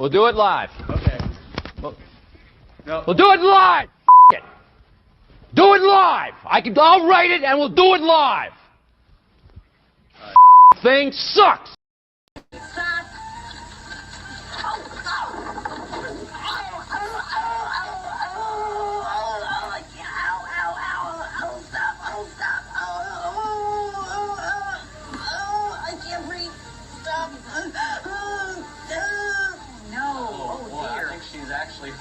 We'll do it live. Okay. We'll do it live. It. Do it live. I'll write it and we'll do it live. Thing sucks.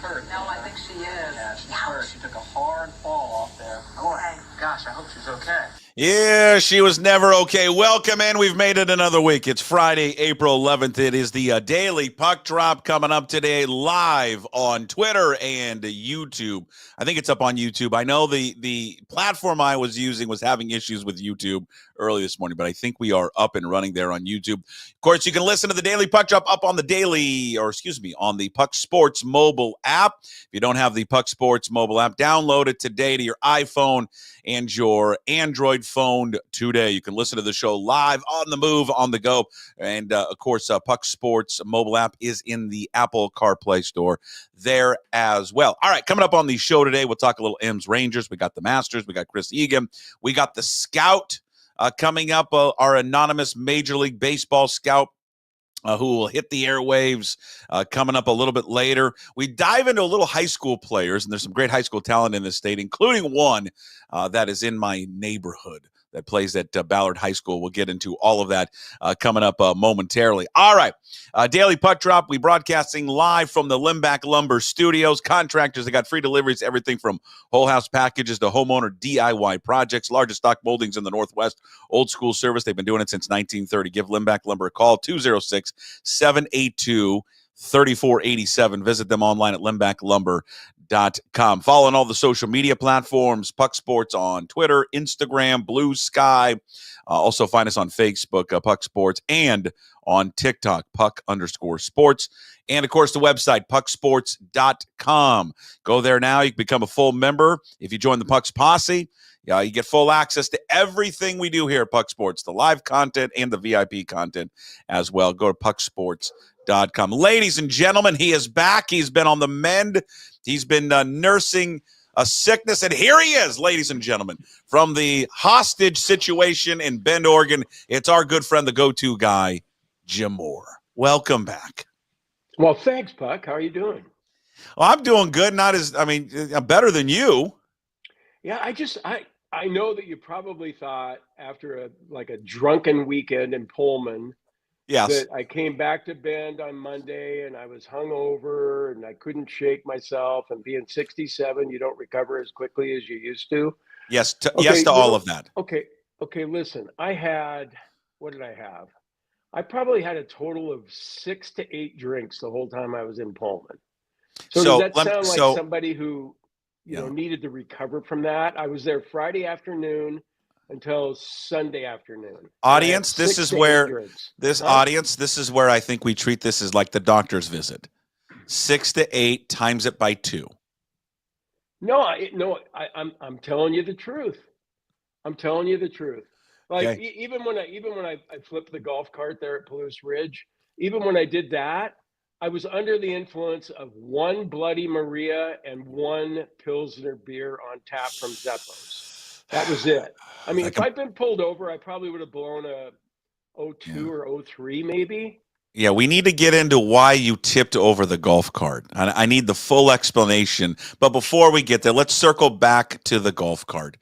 Hurt. No, I think she is. Yeah, she's hurt. She took a hard fall off there. Okay. Gosh, I hope she's okay. Yeah, she was never okay. Welcome in. We've made it another week. It's Friday, April 11th. It is the Daily Puck Drop coming up today live on Twitter and YouTube. I think it's up on YouTube. I know the platform I was using was having issues with YouTube early this morning, but I think we are up and running there on YouTube. Of course, you can listen to the Daily Puck Drop up on on the Puck Sports mobile app. If you don't have the Puck Sports mobile app, download it today to your iPhone and your Android phone today. You can listen to the show live, on the move, on the go. And, of course, Puck Sports mobile app is in the Apple CarPlay store there as well. All right, coming up on the show today, we'll talk a little M's Rangers. We got the Masters. We got Chris Egan. We got the Scout coming up, our anonymous Major League Baseball scout. Who will hit the airwaves coming up a little bit later. We dive into a little high school players, and there's some great high school talent in this state, including one that is in my neighborhood that plays at Ballard High School. We'll get into all of that coming up momentarily. All right, Daily Puck Drop. We broadcasting live from the Limbach Lumber Studios. Contractors, they got free deliveries, everything from whole house packages to homeowner DIY projects. Largest stock moldings in the Northwest. Old school service. They've been doing it since 1930. Give Limbach Lumber a call, 206-782-3487. Visit them online at limbachlumber.com. Follow on all the social media platforms, Puck Sports on Twitter, Instagram, Blue Sky. Also find us on Facebook, Puck Sports, and on TikTok, Puck_sports. And, of course, the website, pucksports.com. Go there now. You can become a full member. If you join the Pucks Posse, you get full access to everything we do here at Puck Sports, the live content and the VIP content as well. Go to pucksports.com. Ladies and gentlemen, he is back. He's been on the mend. He's been nursing a sickness, and here he is, ladies and gentlemen, from the hostage situation in Bend, Oregon. It's our good friend, the go-to guy, Jim Moore. Welcome back. Well, thanks, Puck. How are you doing? Well, I'm doing good. I'm better than you. Yeah, I know that you probably thought after a drunken weekend in Pullman, yes, that I came back to Bend on Monday and I was hungover and I couldn't shake myself, and being 67, you don't recover as quickly as you used to. Yes, yes to all of that. Okay, listen, what did I have? I probably had a total of 6 to 8 drinks the whole time I was in Pullman. So does that sound like somebody who needed to recover from that? I was there Friday afternoon until Sunday afternoon. Audience, this is where I think we treat this as like the doctor's visit. 6 to 8 times it by 2. I'm telling you the truth. I'm telling you the truth. Like, okay. even when I flipped the golf cart there at Palouse Ridge, even when I did that, I was under the influence of 1 Bloody Maria and 1 Pilsner beer on tap from Zeppo's. That was it. I mean, if I'd been pulled over, I probably would have blown a 02 or 03 maybe. Yeah, we need to get into why you tipped over the golf cart. I need the full explanation. But before we get there, let's circle back to the golf cart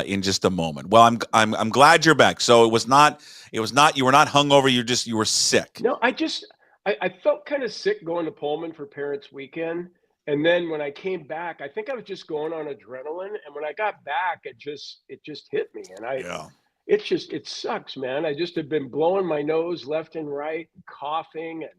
in just a moment. Well, I'm glad you're back. So it was not you were not hungover. You were sick. No, I felt kind of sick going to Pullman for Parents Weekend. And then when I came back, I think I was just going on adrenaline. And when I got back, it just hit me. And it sucks, man. I just have been blowing my nose left and right, coughing, and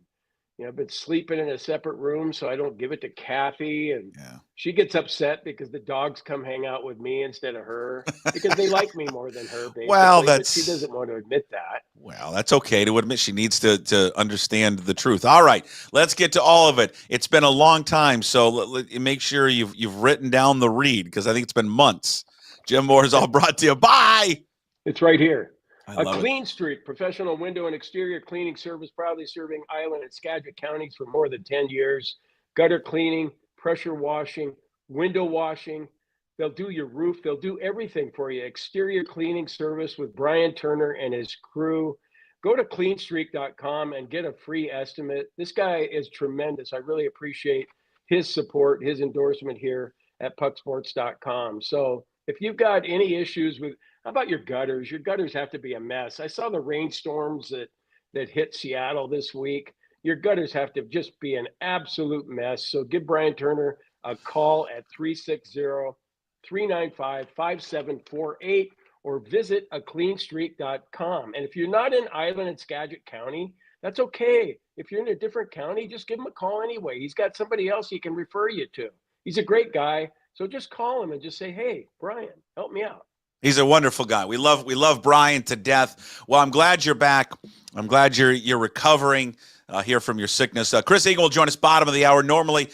I've been sleeping in a separate room so I don't give it to Kathy. And she gets upset because the dogs come hang out with me instead of her because they like me more than her, basically. Well, but she doesn't want to admit that. Well, that's okay to admit. She needs to understand the truth. All right, let's get to all of it. It's been a long time, so make sure you've written down the read, because I think it's been months. Jim Moore is all brought to you by... It's right here. Clean Streak, professional window and exterior cleaning service, proudly serving Island and Skagit counties for more than 10 years. Gutter cleaning, pressure washing, window washing. They'll do your roof. They'll do everything for you. Exterior cleaning service with Brian Turner and his crew. Go to cleanstreak.com and get a free estimate. This guy is tremendous. I really appreciate his support, his endorsement here at pucksports.com. So if you've got any issues with, how about your gutters? Your gutters have to be a mess. I saw the rainstorms that hit Seattle this week. Your gutters have to just be an absolute mess. So give Brian Turner a call at 360-395-5748 or visit acleanstreak.com. And if you're not in Island and Skagit County, that's okay. If you're in a different county, just give him a call anyway. He's got somebody else he can refer you to. He's a great guy. So just call him and just say, hey, Brian, help me out. He's a wonderful guy. We love Brian to death. Well, I'm glad you're back. I'm glad you're recovering here from your sickness. Chris Egan will join us bottom of the hour. Normally,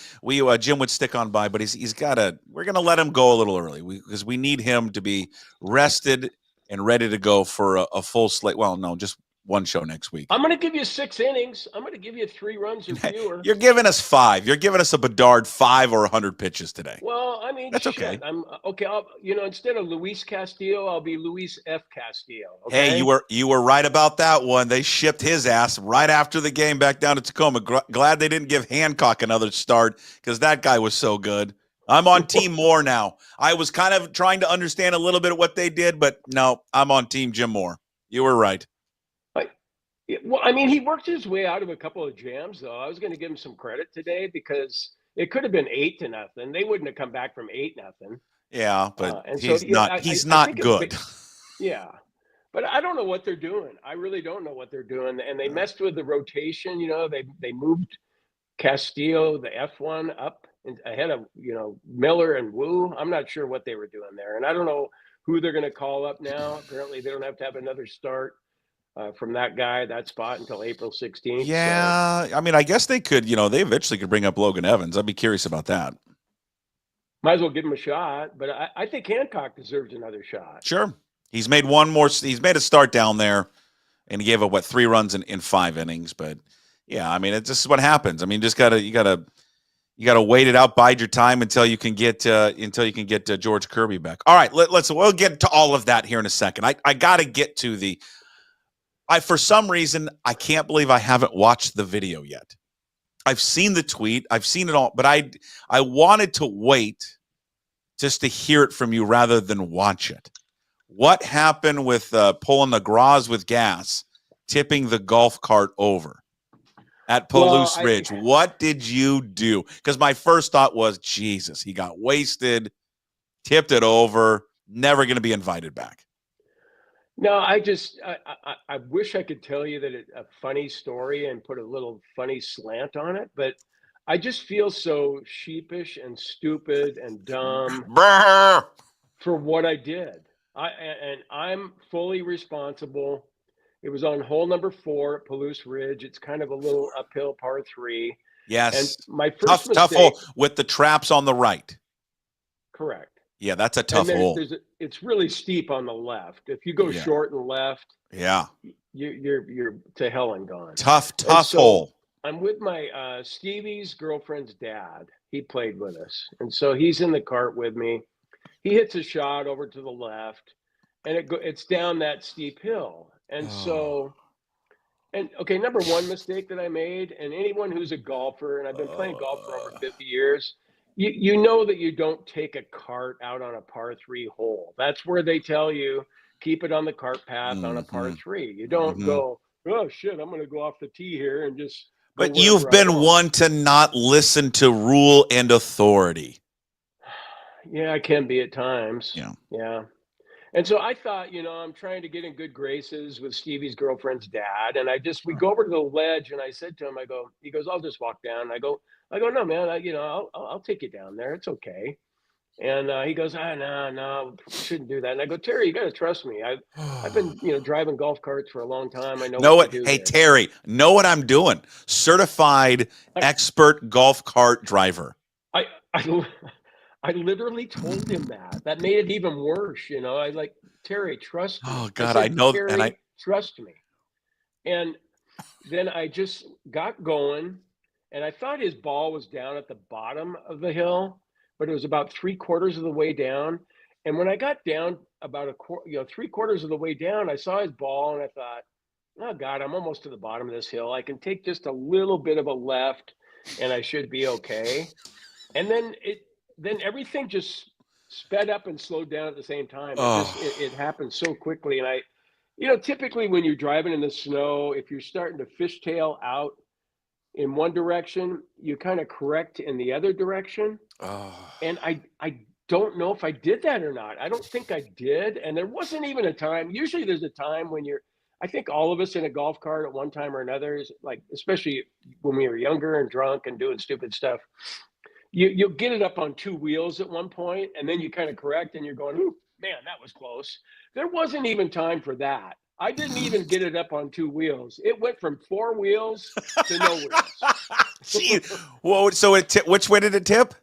Jim would stick on by, but we're going to let him go a little early because we need him to be rested and ready to go for a full slate. Well, no, just one show next week. I'm going to give you 6 innings. I'm going to give you 3 runs or fewer. You're giving us 5. You're giving us a Bedard 5 or 100 pitches today. Well, I mean, that's okay. I'm okay. Instead of Luis Castillo, I'll be Luis F. Castillo. Okay? Hey, you were right about that one. They shipped his ass right after the game back down to Tacoma. Glad they didn't give Hancock another start because that guy was so good. I'm on Team Moore now. I was kind of trying to understand a little bit of what they did, but no, I'm on Team Jim Moore. You were right. Well, I mean, he worked his way out of a couple of jams, though. I was going to give him some credit today because it could have been 8-0. They wouldn't have come back from 8-0. Yeah, but he's not good. Yeah, but I don't know what they're doing. I really don't know what they're doing. And they messed with the rotation. They moved Castillo, the F1, up ahead of Miller and Wu. I'm not sure what they were doing there, and I don't know who they're going to call up now. Apparently, they don't have to have another start from that spot until April 16th. Yeah, so. I mean, I guess they could, they eventually could bring up Logan Evans. I'd be curious about that. Might as well give him a shot, but I think Hancock deserves another shot. Sure. He's made he's made a start down there, and he gave up, 3 runs in 5 innings. But, yeah, I mean, this is what happens. I mean, you gotta wait it out, bide your time until you can get George Kirby back. All right, we'll get to all of that here in a second. I got to get to for some reason, I can't believe I haven't watched the video yet. I've seen the tweet. I've seen it all, but I wanted to wait just to hear it from you rather than watch it. What happened with pulling the graz with gas, tipping the golf cart over at Palouse Ridge? What did you do? Because my first thought was, Jesus, he got wasted, tipped it over, never going to be invited back. No, I wish I could tell you that a funny story and put a little funny slant on it, but I just feel so sheepish and stupid and dumb for what I did. I'm fully responsible. It was on hole number 4 at Palouse Ridge. It's kind of a little uphill par 3. Yes. And my first mistake, tough hole with the traps on the right. Correct. Yeah, that's a tough hole. It's really steep on the left. If you go short and left, you're to hell and gone. Tough hole. I'm with my Stevie's girlfriend's dad. He played with us, and so he's in the cart with me. He hits a shot over to the left, and it's down that steep hill. And number one mistake that I made, and anyone who's a golfer, and I've been playing golf for over 50 years. You know that you don't take a cart out on a par 3 hole. That's where they tell you keep it on the cart path on a par 3. You don't go, oh shit, I'm going to go off the tee here and just. But you've been one to not listen to rule and authority. Yeah, I can be at times. Yeah. And so I thought, I'm trying to get in good graces with Stevie's girlfriend's dad, and we go over to the ledge, and I said to him, he goes, I'll just walk down. I go, no, man, I'll take you down there. It's okay. And he goes, no, shouldn't do that. And I go, Terry, you got to trust me. I've been, driving golf carts for a long time. I know what to do. Hey, Terry, know what I'm doing. Certified expert golf cart driver. I I literally told him that. That made it even worse, you know. I like, Terry, trust me. Oh God, said, I know, Terry, and I trust me. And then I just got going, and I thought his ball was down at the bottom of the hill, but it was about 3/4 of the way down. And when I got down about 3/4 of the way down, I saw his ball, and I thought, oh God, I'm almost to the bottom of this hill. I can take just a little bit of a left, and I should be okay. And then everything just sped up and slowed down at the same time. It happened so quickly. And typically when you're driving in the snow, if you're starting to fishtail out in one direction, you kind of correct in the other direction. And I don't know if I did that or not. I don't think I did. And there wasn't even a time. Usually there's a time when I think all of us in a golf cart at one time or another is like, especially when we were younger and drunk and doing stupid stuff, you'll get it up on 2 wheels at one point, and then you kind of correct and you're going, ooh, man, that was close. There wasn't even time for that. I didn't even get it up on 2 wheels. It went from 4 wheels to no wheels. Jeez. Whoa, so which way did it tip?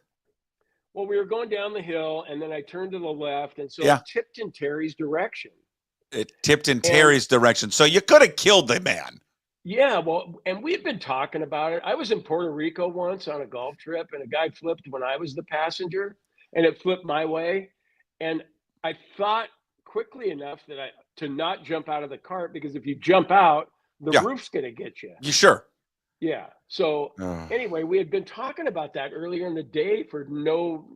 Well, we were going down the hill, and then I turned to the left, and so it tipped in Terry's direction. It tipped in Terry's direction. So you could have killed the man. Yeah, well, and we've been talking about it. I was in Puerto Rico once on a golf trip, and a guy flipped when I was the passenger, and it flipped my way. And I thought quickly enough to not jump out of the cart, because if you jump out, the roof's going to get you. You sure? Yeah. So anyway, we had been talking about that earlier in the day for I didn't know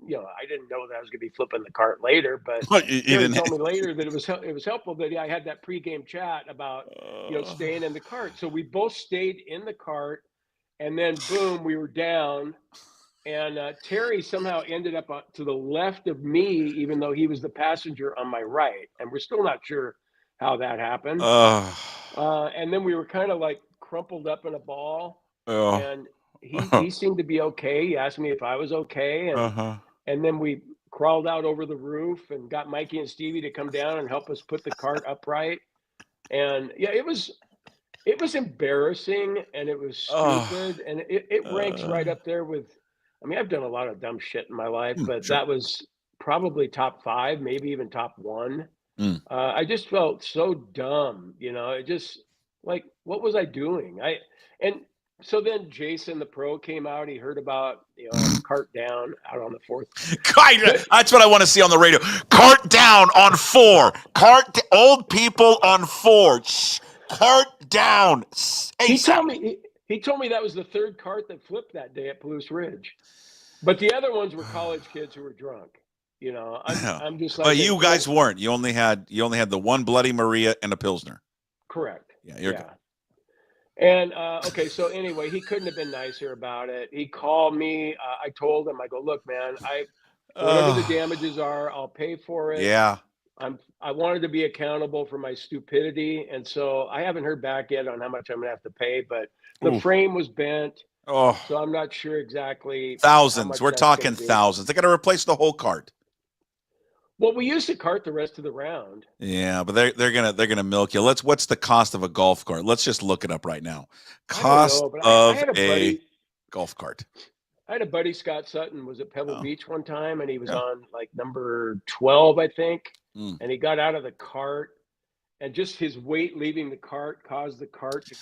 that I was going to be flipping the cart later, but he told me later that it was helpful that I had that pregame chat about, staying in the cart. So we both stayed in the cart, and then boom, we were down, and Terry somehow ended up to the left of me, even though he was the passenger on my right. And we're still not sure how that happened. And then we were kind of like crumpled up in a ball, and he seemed to be okay. He asked me if I was okay, and then we crawled out over the roof and got Mikey and Stevie to come down and help us put the cart upright. And it was embarrassing, and it was stupid, and it ranks right up there with. I mean, I've done a lot of dumb shit in my life, but that was probably top 5, maybe even top 1. I just felt so dumb, it just. Like, what was I doing? And so then Jason, the pro, came out. He heard about, cart down out on the 4th. That's what I want to see on the radio. Cart down on 4. Old people on 4. Cart down. He told me that was the 3rd cart that flipped that day at Palouse Ridge. But the other ones were college kids who were drunk. I'm just like. But you guys weren't. You only had the one Bloody Maria and a Pilsner. Correct. Yeah, you're good. And okay, so anyway, he couldn't have been nicer about it. He called me. I told him, I go, look, man, whatever the damages are, I'll pay for it. Yeah. I wanted to be accountable for my stupidity, and so I haven't heard back yet on how much I'm gonna have to pay. But the frame was bent, so I'm not sure exactly. Thousands. We're talking thousands. They got to replace the whole cart. Well, we used the cart the rest of the round. Yeah, but they're gonna milk you. What's the cost of a golf cart? Let's just look it up right now. Cost of a golf cart. I had a buddy, Scott Sutton, was at Pebble Beach one time, and he was on like number 12, I think. And he got out of the cart, and just his weight leaving the cart caused the cart to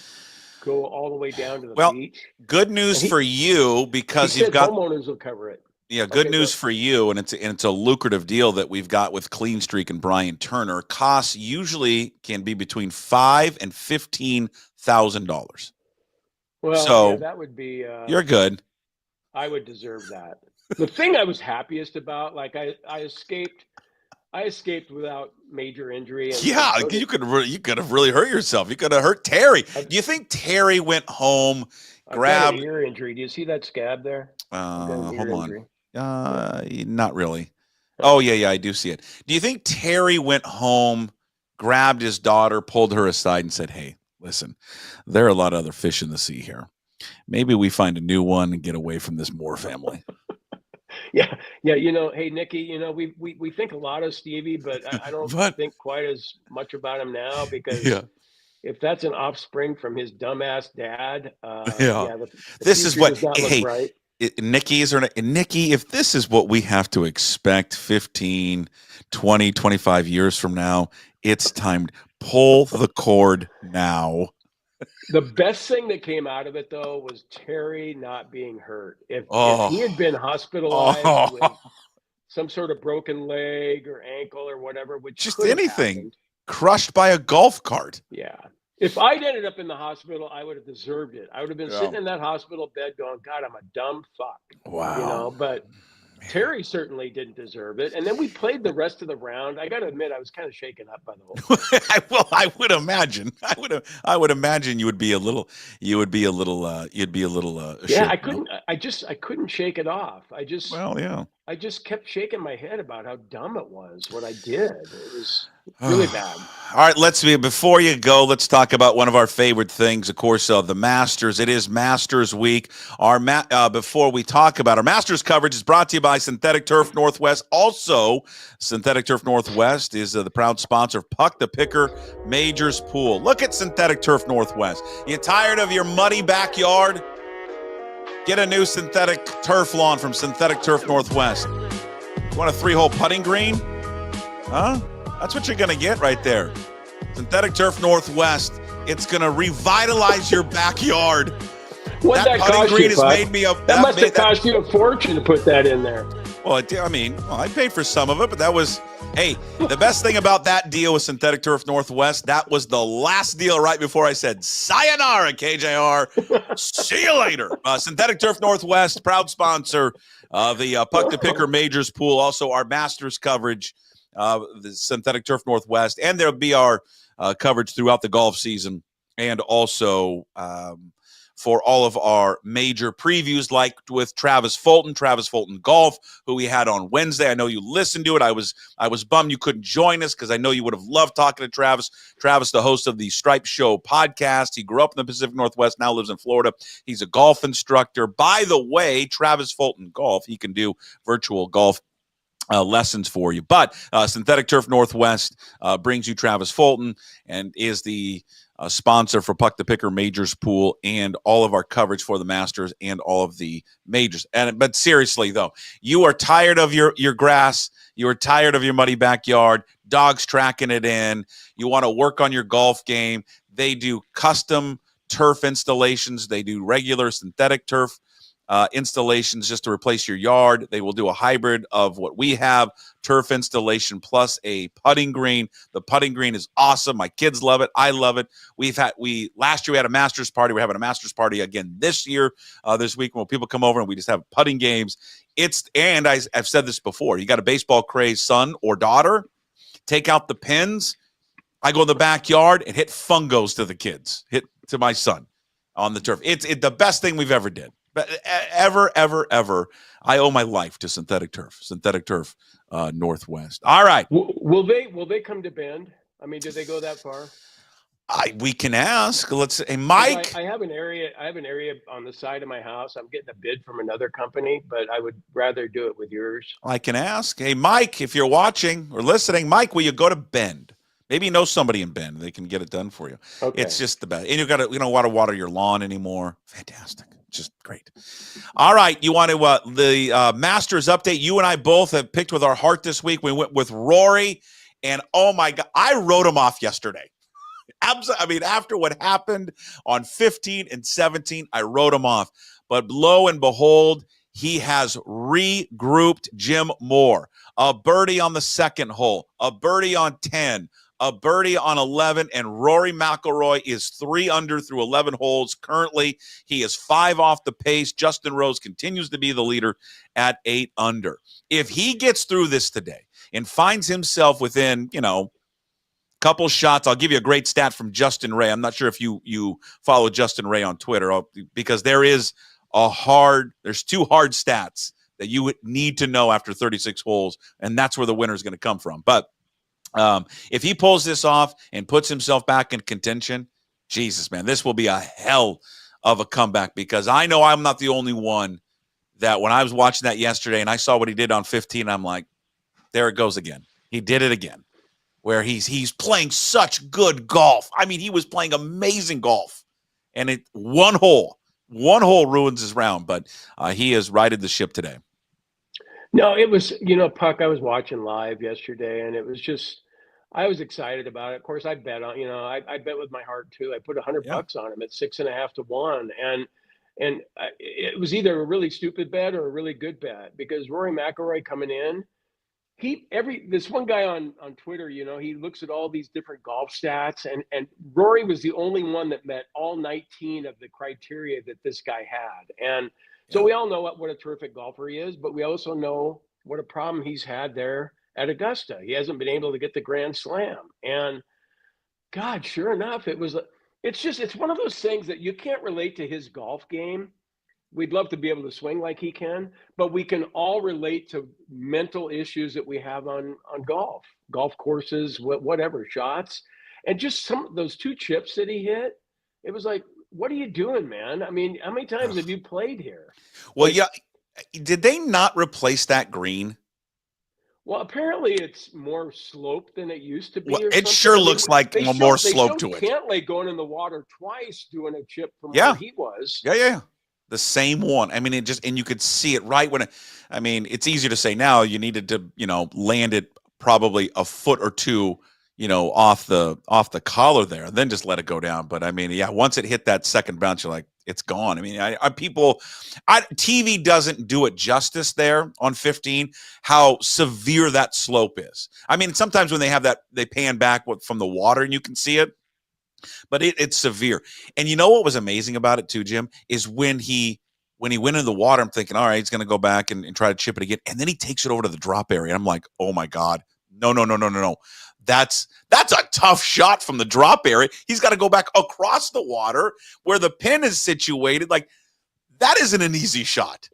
go all the way down to the beach. Good news for you, because you've got homeowners will cover it. Yeah, good news for you, and it's a lucrative deal that we've got with Clean Streak and Brian Turner. Costs usually can be between $5,000 and $15,000. Well, so that would be. You're good. I would deserve that. The thing I was happiest about, like I escaped without major injury. And you could have really hurt yourself. You could have hurt Terry. Do you think Terry went home, grabbed an ear injury? Do you see that scab there? Hold on. Not really. Oh, yeah, I do see it. Do you think Terry went home, grabbed his daughter, pulled her aside, and said, hey, listen, there are a lot of other fish in the sea here. Maybe we find a new one and get away from this Moore family. Yeah. Hey, Nikki, we think a lot of Stevie, but I don't think quite as much about him now, because if that's an offspring from his dumbass dad, this is what, hey, right. Nikki, if this is what we have to expect 15, 20, 25 years from now, it's time to pull the cord now. The best thing that came out of it, though, was Terry not being hurt. If he had been hospitalized with some sort of broken leg or ankle or whatever, which just could anything, happened, crushed by a golf cart. Yeah. If I'd ended up in the hospital, I would have deserved it. I would have been sitting in that hospital bed going, God, I'm a dumb fuck. Wow. But Terry certainly didn't deserve it. And then we played the rest of the round. I got to admit, I was kind of shaken up by the whole thing. I would imagine. I would imagine you'd be a little Yeah, ashamed, I couldn't shake it off. I just kept shaking my head about how dumb it was, what I did. It was really bad. All right, before you go, let's talk about one of our favorite things, of course, the Masters. It is Masters Week. Before we talk about our Masters coverage is brought to you by Synthetic Turf Northwest. Also, Synthetic Turf Northwest is the proud sponsor of Puck the Picker Majors Pool. Look at Synthetic Turf Northwest. You tired of your muddy backyard? Get a new synthetic turf lawn from Synthetic Turf Northwest. You want a 3-hole putting green? Huh? That's what you're going to get right there. Synthetic Turf Northwest. It's going to revitalize your backyard. That putting green has made me that must have cost you a fortune to put that in there. Well, I paid for some of it, but that was, the best thing about that deal with Synthetic Turf Northwest, that was the last deal right before I said, sayonara, KJR. See you later. Synthetic Turf Northwest, proud sponsor of the Puck the Picker Majors Pool. Also, our Masters coverage, the Synthetic Turf Northwest, and there'll be our coverage throughout the golf season, and also for all of our major previews, like with Travis Fulton Golf, who we had on Wednesday. I know you listened to it. I was bummed you couldn't join us because I know you would have loved talking to Travis. Travis, the host of the Stripe Show podcast. He grew up in the Pacific Northwest, now lives in Florida. He's a golf instructor. By the way, Travis Fulton Golf, he can do virtual golf lessons for you. But Synthetic Turf Northwest brings you Travis Fulton and is the sponsor for Puck the Picker Majors Pool and all of our coverage for the Masters and all of the majors. But seriously, though, you are tired of your grass. You are tired of your muddy backyard, dogs tracking it in. You want to work on your golf game. They do custom turf installations. They do regular synthetic turf installations just to replace your yard. They will do a hybrid of what we have, turf installation plus a putting green. The putting green is awesome. My kids love it. I love it. Last year we had a Masters party. We're having a Masters party again this year, this week, when people come over and we just have putting games. I've said this before. You got a baseball crazed son or daughter, take out the pins. I go in the backyard and hit fungos to the kids, hit to my son on the turf. It's the best thing we've ever did. But ever, I owe my life to Synthetic Turf Northwest. All right. Will they come to Bend? I mean, did they go that far? We can ask. Let's say, Mike. I have an area on the side of my house. I'm getting a bid from another company, but I would rather do it with yours. I can ask. Hey, Mike, if you're watching or listening, Mike, will you go to Bend? Maybe you know somebody in Bend. They can get it done for you. Okay. It's just the best. And you don't want to water your lawn anymore. Fantastic. Just great. All right. You want to the Masters update. You and I both have picked with our heart this week. We went with Rory, and oh my God, I wrote him off yesterday. After what happened on 15 and 17, I wrote him off. But lo and behold, he has regrouped Jim Moore. A birdie on the second hole, a birdie on 10, a birdie on 11, and Rory McILroy is 3 under through 11 holes. Currently, he is 5 off the pace. Justin Rose continues to be the leader at 8 under. If he gets through this today and finds himself within, couple shots, I'll give you a great stat from Justin Ray. I'm not sure if you follow Justin Ray on Twitter, because there's 2 hard stats that you would need to know after 36 holes, and that's where the winner is going to come from. But if he pulls this off and puts himself back in contention, Jesus, man, this will be a hell of a comeback, because I know I'm not the only one that when I was watching that yesterday and I saw what he did on 15, I'm like, there it goes again. He did it again, where he's playing such good golf. I mean, he was playing amazing golf, and one hole one hole ruins his round, but he has righted the ship today. No, it was, Puck, I was watching live yesterday, and it was just, I was excited about it. Of course, I bet on, I bet with my heart too. I put $100 on him at 6.5 to 1. And it was either a really stupid bet or a really good bet, because Rory McILroy coming in, this one guy on Twitter, he looks at all these different golf stats, and Rory was the only one that met all 19 of the criteria that this guy had. And so we all know what a terrific golfer he is, but we also know what a problem he's had there at Augusta. He hasn't been able to get the Grand Slam. And God, sure enough, it's one of those things that you can't relate to his golf game. We'd love to be able to swing like he can, but we can all relate to mental issues that we have on golf courses, whatever, shots. And just some of those 2 chips that he hit, it was like, what are you doing, man? I mean, how many times have you played here? Well, did they not replace that green? Well, apparently it's more sloped than it used to be. Well, it sure looks like more slope to it. Cantlay going in the water twice doing a chip from where he was. Yeah. The same one. I mean, and you could see it right when it's easier to say now. You needed to, land it probably a foot or two, off the collar there, and then just let it go down. But once it hit that second bounce, you're like, it's gone. TV doesn't do it justice there on 15, how severe that slope is. Sometimes when they have that, they pan back from the water and you can see it. But it's severe. And you know what was amazing about it too, Jim, is when he went into the water, I'm thinking, all right, he's going to go back and try to chip it again. And then he takes it over to the drop area. I'm like, oh my God, no. That's a tough shot from the drop area. He's got to go back across the water where the pin is situated. Like, that isn't an easy shot.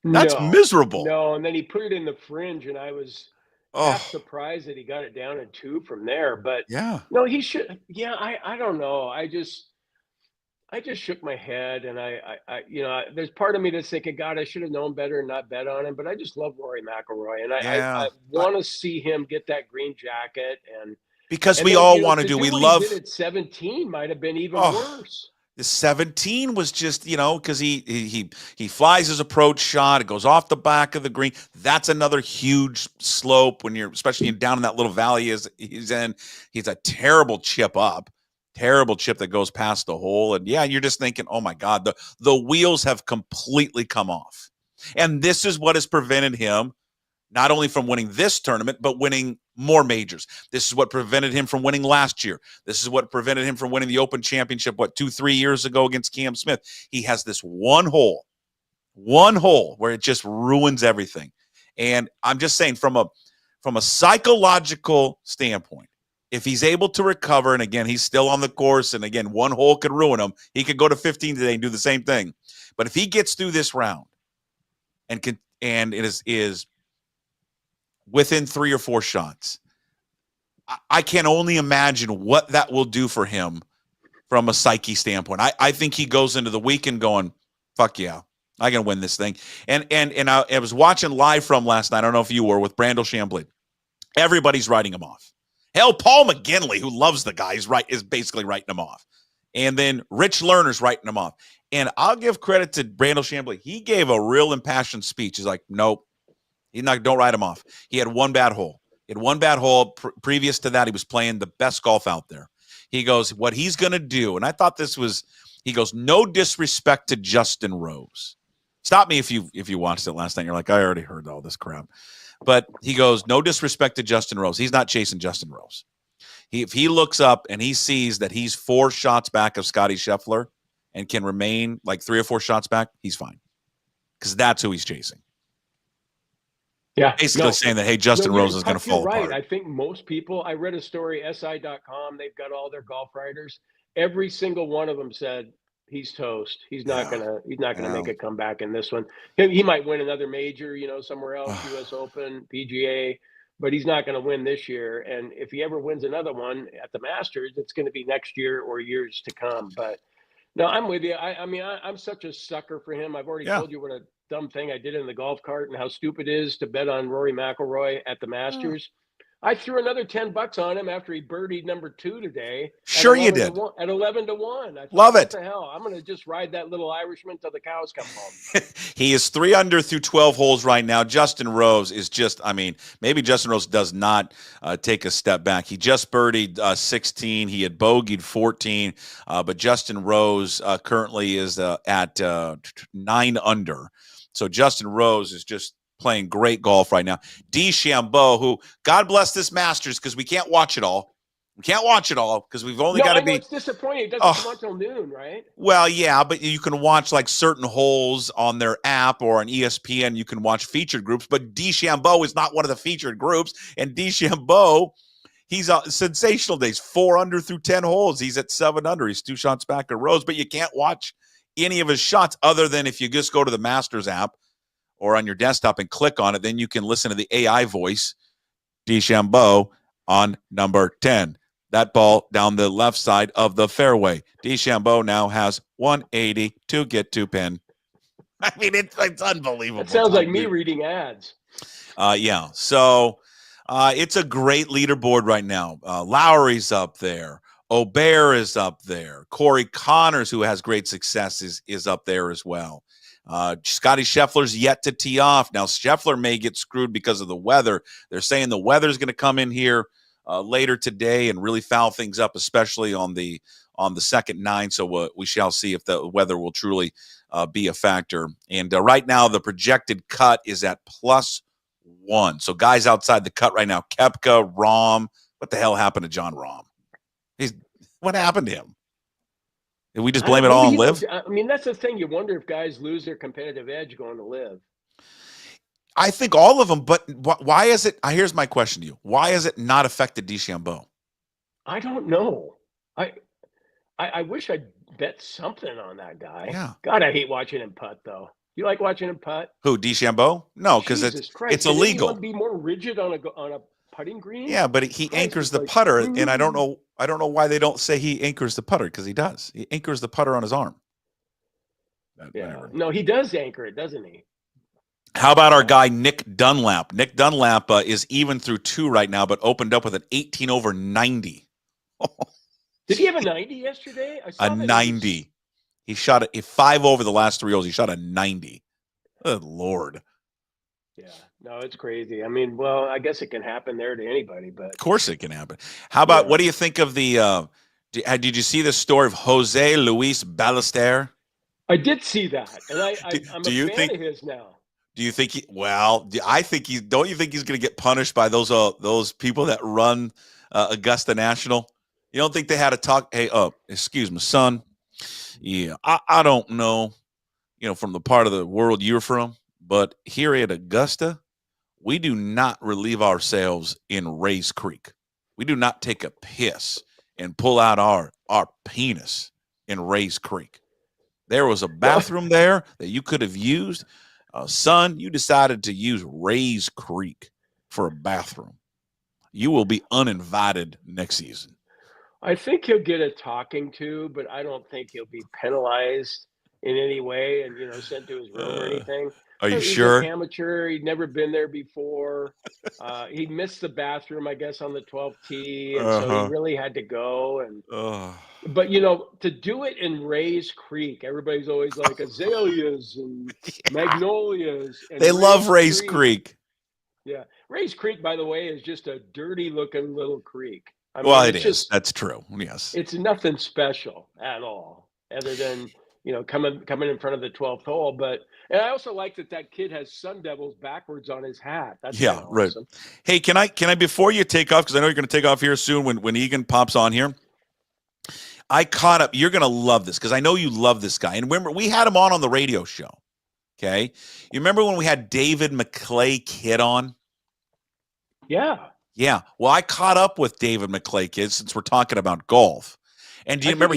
That's miserable. No, and then he put it in the fringe, and I was half surprised that he got it down in 2 from there. But no, he should. Yeah, I don't know. I just shook my head, and I there's part of me that's thinking, God, I should have known better and not bet on him. But I just love Rory McIlroy, and I want to see him get that green jacket, and because we all want to do. We love. He did at 17 might have been even worse. The 17 was just, because he flies his approach shot. It goes off the back of the green. That's another huge slope when you're, especially down in that little valley he's in. He's a terrible chip that goes past the hole. And you're just thinking, oh my God, the wheels have completely come off. And this is what has prevented him not only from winning this tournament, but winning more majors. This is what prevented him from winning last year. This is what prevented him from winning the Open Championship, 2-3 years ago against Cam Smith. He has this one hole where it just ruins everything. And I'm just saying from a psychological standpoint, if he's able to recover, and again, he's still on the course, and again, one hole could ruin him. He could go to 15 today and do the same thing. But if he gets through this round and it is within 3 or 4 shots, I can only imagine what that will do for him from a psyche standpoint. I think he goes into the weekend going, fuck yeah, I can win this thing. And I was watching live from last night. I don't know if you were, with Brandel Chambly. Everybody's writing him off. Hell, Paul McGinley, who loves the guy, is basically writing him off. And then Rich Lerner's writing him off. And I'll give credit to Brandel Chambly. He gave a real impassioned speech. He's like, nope. Don't write him off. He had one bad hole. Previous to that, he was playing the best golf out there. He goes, what he's going to do, and I thought he goes, no disrespect to Justin Rose. Stop me if you watched it last night. You're like, I already heard all this crap. But he goes, no disrespect to Justin Rose. He's not chasing Justin Rose. If he looks up and he sees that he's 4 shots back of Scottie Scheffler and can remain like 3 or 4 shots back, he's fine. Because that's who he's chasing. Yeah, basically saying that, hey, Justin Rose is going to fall apart. I think most people, I read a story, SI.com, they've got all their golf writers. Every single one of them said he's toast. He's not gonna make a comeback in this one. He might win another major, somewhere else, US Open, PGA, but he's not going to win this year. And if he ever wins another one at the Masters, it's going to be next year or years to come. But no, I'm with you. I'm such a sucker for him. I've already told you what a dumb thing I did in the golf cart and how stupid it is to bet on Rory McIlroy at the Masters. I threw another $10 on him after he birdied number 2 today. Sure you did. At 11-1. I thought, Love it. What the hell? I'm going to just ride that little Irishman till the cows come home. He is 3 under through 12 holes right now. Justin Rose is just, I mean, maybe Justin Rose does not take a step back. He just birdied 16. He had bogeyed 14. But Justin Rose currently is at 9 under. So Justin Rose is just playing great golf right now. DeChambeau, who, God bless this Masters, because we can't watch it all. We can't watch it all because we've only got to be. It's disappointing. It doesn't come until noon, right? Well, yeah, but you can watch like certain holes on their app or on ESPN. You can watch featured groups, but DeChambeau is not one of the featured groups. And DeChambeau, he's a sensational days, 4 under through 10 holes. He's at 7 under. He's 2 shots back of Rose, but you can't watch any of his shots other than if you just go to the Masters app or on your desktop and click on it. Then you can listen to the AI voice, DeChambeau on number 10. That ball down the left side of the fairway. DeChambeau now has 180 to get to pin. I mean, it's unbelievable. It sounds like me reading ads. Yeah. So it's a great leaderboard right now. Lowry's up there. Aubert is up there. Corey Connors, who has great success, is up there as well. Scotty Scheffler's yet to tee off. Now, Scheffler may get screwed because of the weather. They're saying the weather's going to come in here later today and really foul things up, especially on the second 9. So we shall see if the weather will truly be a factor. And right now, the projected cut is at +1. So guys outside the cut right now, Koepka, Rahm. What the hell happened to John Rahm? What happened to him? Did we just blame it all on Liv? I mean, that's the thing. You wonder if guys lose their competitive edge going to Liv. I think all of them, but why is it? Here's my question to you. Why has it not affected DeChambeau? I don't know. I wish I'd bet something on that guy. Yeah. God, I hate watching him putt, though. You like watching him putt? Who, DeChambeau? No, because it's illegal. Did be more rigid on a putting green? Yeah, but he anchors the putter, and I don't know why they don't say he anchors the putter, because he does. He anchors the putter on his arm. Yeah. No, he does anchor it, doesn't he? How about our guy Nick Dunlap? Nick Dunlap is even through 2 right now, but opened up with an 18 over 90. Did he have a 90 yesterday? I saw a 90. He shot a 5 over the last 3 holes. He shot a 90. Good Lord. Yeah. No, it's crazy. I mean, well, I guess it can happen there to anybody, but of course it can happen. How about what do you think of the? Did you see the story of Jose Luis Ballester? I did see that, and I'm a fan of his now. Do you think I think don't you think he's going to get punished by those people that run Augusta National? You don't think they had a talk? Hey, excuse me, son. Yeah, I don't know, from the part of the world you're from, but here at Augusta, we do not relieve ourselves in Rays Creek. We do not take a piss and pull out our penis in Rays Creek. There was a bathroom there that you could have used. Son, you decided to use Rays Creek for a bathroom. You will be uninvited next season. I think he'll get a talking to, but I don't think he'll be penalized in any way and, sent to his room or anything. Are you sure? He's an amateur. He'd never been there before. He missed the bathroom, I guess, on the 12th tee, and so he really had to go. But, to do it in Rays Creek, everybody's always like azaleas and magnolias. And they love Rays Creek. Yeah. Rays Creek, by the way, is just a dirty-looking little creek. I mean, it is. That's true. Yes. It's nothing special at all, other than, coming in front of the 12th hole. And I also like that kid has Sun Devils backwards on his hat. That's right. Awesome. Hey, can I before you take off, because I know you're going to take off here soon when Egan pops on here. I caught up. You're going to love this because I know you love this guy. And remember, we had him on the radio show. Okay. You remember when we had David McLay Kidd on? Yeah. Yeah. Well, I caught up with David McLay Kidd since we're talking about golf. And do you remember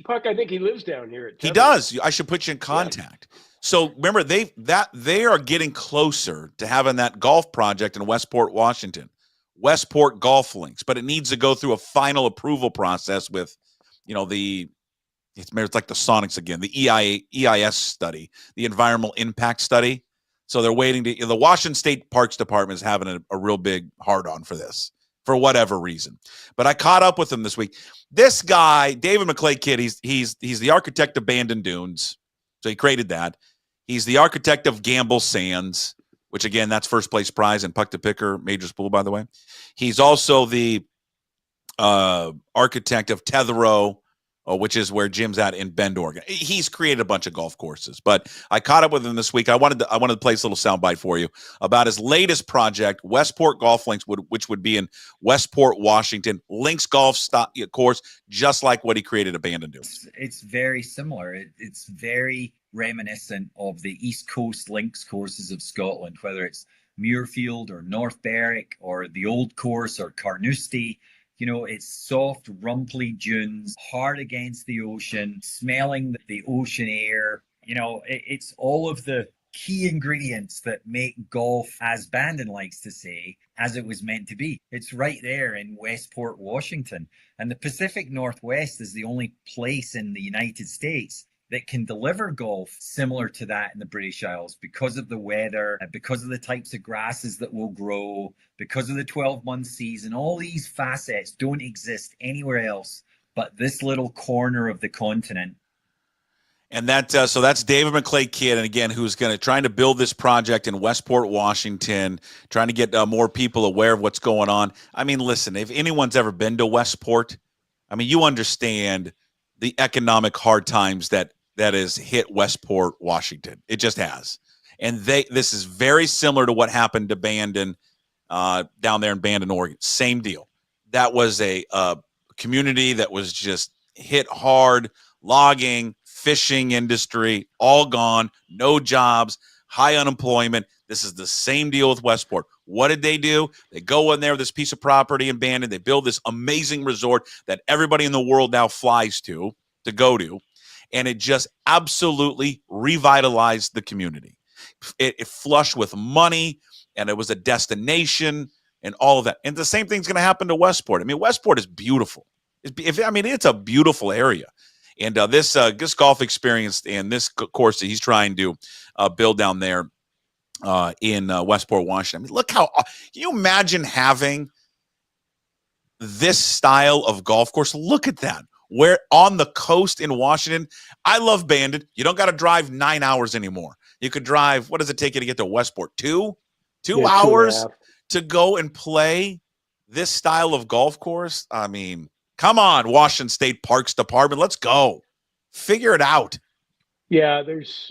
Puck, I think he lives down here. He does. I should put you in contact. Yeah. So remember, they are getting closer to having that golf project in Westport, Washington, Westport Golf Links, but it needs to go through a final approval process with, it's like the Sonics again, the EIS study, the environmental impact study. So they're waiting the Washington State Parks Department is having a real big hard on for this. for whatever reason. But I caught up with him this week. This guy, David McLay Kidd, he's the architect of Bandon Dunes. So he created that. He's the architect of Gamble Sands, which, again, that's first place prize in Puck to Picker Majors Pool, by the way. He's also the architect of Tetherow, which is where Jim's at in Bend, Oregon. He's created a bunch of golf courses, but I caught up with him this week. I wanted to play this little soundbite for you about his latest project, Westport Golf Links, which would be in Westport, Washington. Links golf course, just like what he created at Bandon. It's very similar. It's very reminiscent of the East Coast links courses of Scotland, whether it's Muirfield or North Berwick or the Old Course or Carnoustie. You know, it's soft, rumply dunes, hard against the ocean, smelling the ocean air. You know, it's all of the key ingredients that make golf, as Bandon likes to say, as it was meant to be. It's right there in Westport, Washington. And the Pacific Northwest is the only place in the United States that can deliver golf similar to that in the British Isles because of the weather, because of the types of grasses that will grow, because of the 12-month season. All these facets don't exist anywhere else but this little corner of the continent. And that so that's David McLay Kidd, and again, who's trying to build this project in Westport, Washington, trying to get more people aware of what's going on. I mean, listen, if anyone's ever been to Westport, I mean, you understand the economic hard times that has hit Westport, Washington. It just has. And this is very similar to what happened to Bandon down there in Bandon, Oregon. Same deal. That was a community that was just hit hard, logging, fishing industry, all gone, no jobs, high unemployment. This is the same deal with Westport. What did they do? They go in there with this piece of property in Bandon. They build this amazing resort that everybody in the world now flies to go to. And it just absolutely revitalized the community. It flushed with money, and it was a destination and all of that. And the same thing's going to happen to Westport. I mean, Westport is beautiful. It's a beautiful area. And this golf experience and this course that he's trying to build down there in Westport, Washington. I mean, look how – can you imagine having this style of golf course? Look at that. Where on the coast in Washington, I love Bandon. You don't got to drive 9 hours anymore. You could drive, what does it take you to get to Westport? Two hours to go and play this style of golf course? I mean, come on, Washington State Parks Department. Let's go. Figure it out. Yeah, there's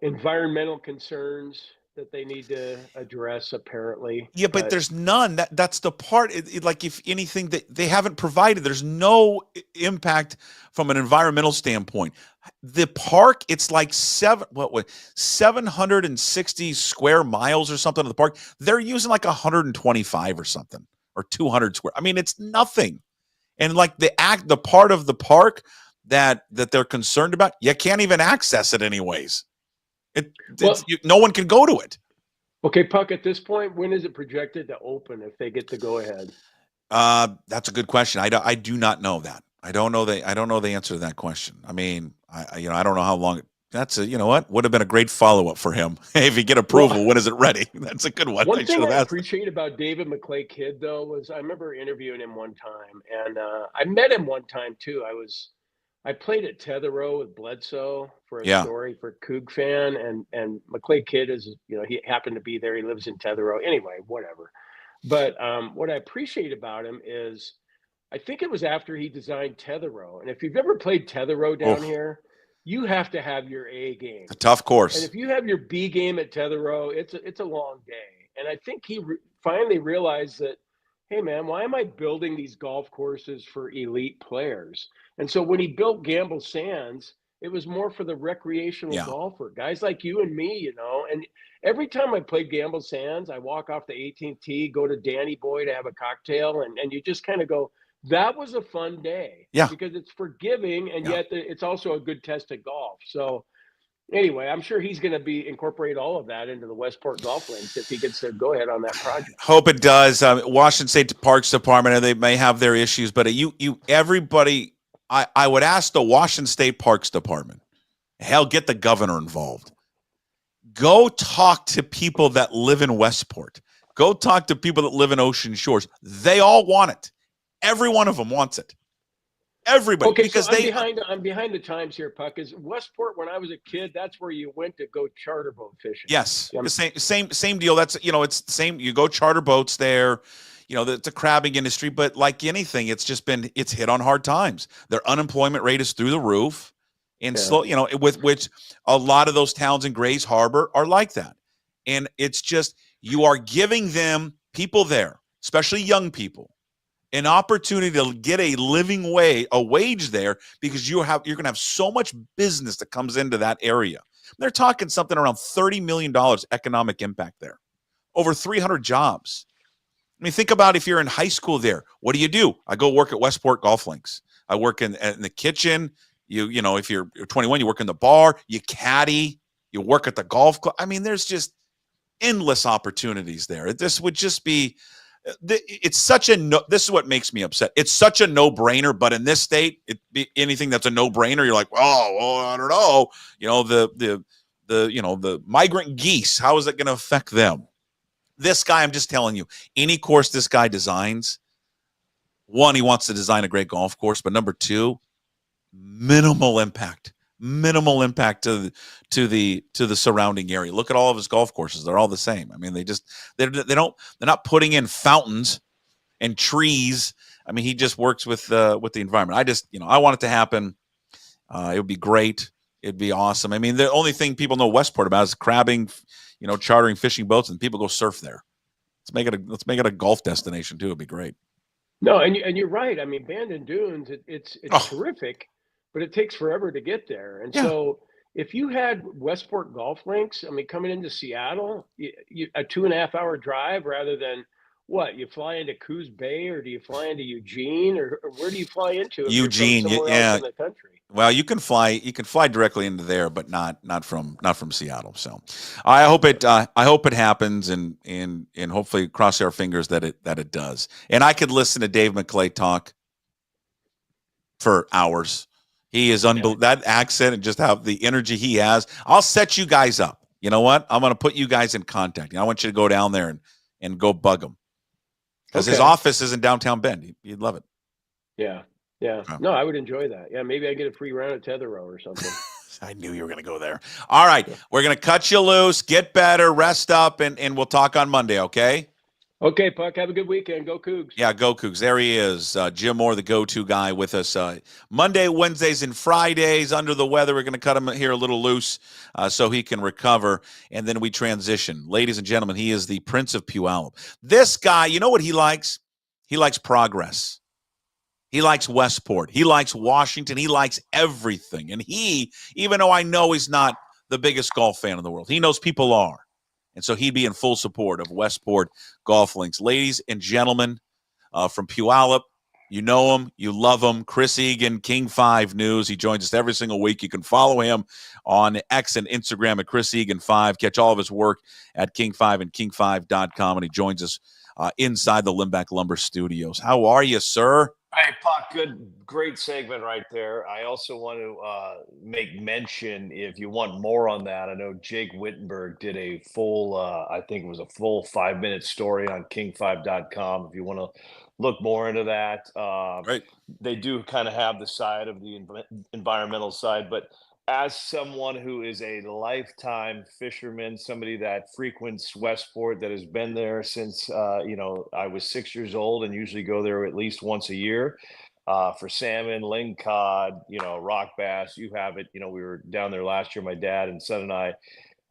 environmental concerns that they need to address, apparently. Yeah, but there's none. That's the part. Like, if anything, that they haven't provided. There's no impact from an environmental standpoint. The park, it's like 760 square miles or something of the park. They're using like 125 or something, or 200 square. I mean, it's nothing. And like the part of the park that they're concerned about, you can't even access it anyways. No one can go to it. Okay, Puck, at this point, when is it projected to open if they get to go ahead? That's a good question. I do not know that. I don't know the answer to that question. I mean, I don't know how long would have been a great follow-up for him. If you get approval, when is it ready? That's a good one. One thing I appreciate about David McLay Kidd, though, was I remember interviewing him one time, and I met him one time too. I played at Tetherow with Bledsoe for a story for Coug Fan, and McLay Kidd is, he happened to be there. He lives in Tetherow. Anyway, whatever. But what I appreciate about him is I think it was after he designed Tetherow. And if you've ever played Tetherow down here, you have to have your A game. It's a tough course. And if you have your B game at Tetherow, it's a long day. And I think he finally realized that, hey, man, why am I building these golf courses for elite players? And so when he built Gamble Sands, it was more for the recreational golfer, guys like you and me, And every time I played Gamble Sands, I walk off the 18th tee, go to Danny Boy to have a cocktail, and you just kind of go, that was a fun day. Yeah. Because it's forgiving, and yet it's also a good test of golf. So anyway, I'm sure he's going to incorporate all of that into the Westport Golf Links if he gets to go ahead on that project. Hope it does. Washington State Parks Department, and they may have their issues, but everybody. I would ask the Washington State Parks Department, hell, get the governor involved. Go talk to people that live in Westport. Go talk to people that live in Ocean Shores. They all want it. Every one of them wants it. Everybody. Okay, because so I'm behind the times here, Puck. Is Westport, when I was a kid, that's where you went to go charter boat fishing. Yes, Yeah. same deal. That's, it's the same. You go charter boats there. It's a crabbing industry, but like anything, it's hit on hard times. Their unemployment rate is through the roof, and slow. With which a lot of those towns in Grays Harbor are like that, and it's just you are giving them people there, especially young people, an opportunity to get a wage there, because you're going to have so much business that comes into that area. They're talking something around $30 million economic impact there, over 300 jobs. I mean, think about if you're in high school there. What do? I go work at Westport Golf Links. I work in the kitchen. If you're 21, you work in the bar. You caddy. You work at the golf club. I mean, there's just endless opportunities there. This would just be. It's such a no. This is what makes me upset. It's such a no-brainer, but in this state, anything that's a no-brainer, you're like, oh, well, I don't know. The migrant geese. How is it going to affect them? This guy, I'm just telling you, any course this guy designs, one, he wants to design a great golf course, but number two, minimal impact to the surrounding area. Look at all of his golf courses; they're all the same. I mean, they're not putting in fountains and trees. I mean, he just works with the environment. I want it to happen. It would be great. It'd be awesome. I mean, the only thing people know Westport about is crabbing, chartering fishing boats, and people go surf there. Let's make it a golf destination too. It'd be great. No, and you're right. I mean, Bandon Dunes, it's terrific, but it takes forever to get there. And so if you had Westport Golf Links, I mean, coming into Seattle, a 2.5-hour drive rather than what? You fly into Coos Bay, or do you fly into Eugene, or where do you fly into? Eugene, else in the country? Well, you can fly directly into there, but not from Seattle. So I hope it happens, and hopefully cross our fingers that it does. And I could listen to Dave McLay talk for hours. He is unbelievable. That accent and just how the energy he has. I'll set you guys up. You know what? I'm going to put you guys in contact. I want you to go down there and go bug him, because his office is in downtown Bend. You'd love it. Yeah. Yeah. No, I would enjoy that. Yeah. Maybe I get a free round of tether row or something. I knew you were going to go there. All right. We're going to cut you loose, get better, rest up, and we'll talk on Monday. Okay. Okay, Puck. Have a good weekend. Go Cougs. Yeah, go Cougs. There he is. Jim Moore, the go-to guy with us Monday, Wednesdays, and Fridays. Under the weather, we're going to cut him here a little loose so he can recover, and then we transition. Ladies and gentlemen, he is the Prince of Puyallup. This guy, you know what he likes? He likes progress. He likes Westport. He likes Washington. He likes everything. And he, even though I know he's not the biggest golf fan in the world, he knows people are. And so he'd be in full support of Westport Golf Links. Ladies and gentlemen, from Puyallup, you know him, you love him, Chris Egan, King 5 News. He joins us every single week. You can follow him on X and Instagram at Chris Egan 5. Catch all of his work at King 5 and king5.com. And he joins us inside the Limback Lumber Studios. How are you, sir? Hey, Puck, great segment right there. I also want to make mention, if you want more on that, I know Jake Wittenberg did a full, I think it was a full 5-minute story on king5.com. If you want to look more into that. Right. They do kind of have the side of the environmental side, but as someone who is a lifetime fisherman, somebody that frequents Westport, that has been there since, I was 6 years old and usually go there at least once a year for salmon, lingcod, rock bass, you have it. We were down there last year, my dad and son and I.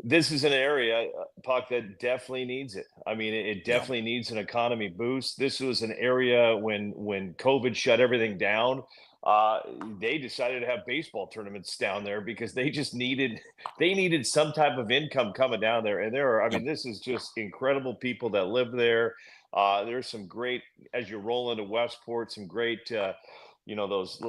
This is an area, Puck, that definitely needs it. I mean, it definitely needs an economy boost. This was an area when COVID shut everything down. They decided to have baseball tournaments down there because they needed some type of income coming down there. And this is just incredible people that live there. There's some great, as you roll into Westport, some great, those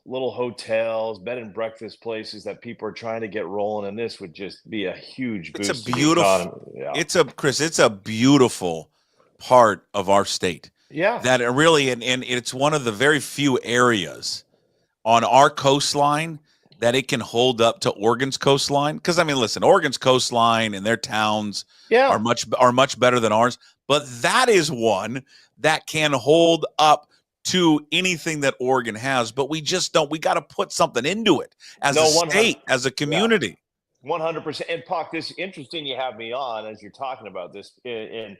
little hotels, bed and breakfast places that people are trying to get rolling. And this would just be a huge boost. It's a beautiful, it's a beautiful part of our state. Yeah, that really, and it's one of the very few areas on our coastline that it can hold up to Oregon's coastline. Because listen, Oregon's coastline and their towns are much better than ours. but that is one that can hold up to anything that Oregon has, but we just don't. We got to put something into it as a state, as a community. 100%. And Puck, this is interesting you have me on as you're talking about this. And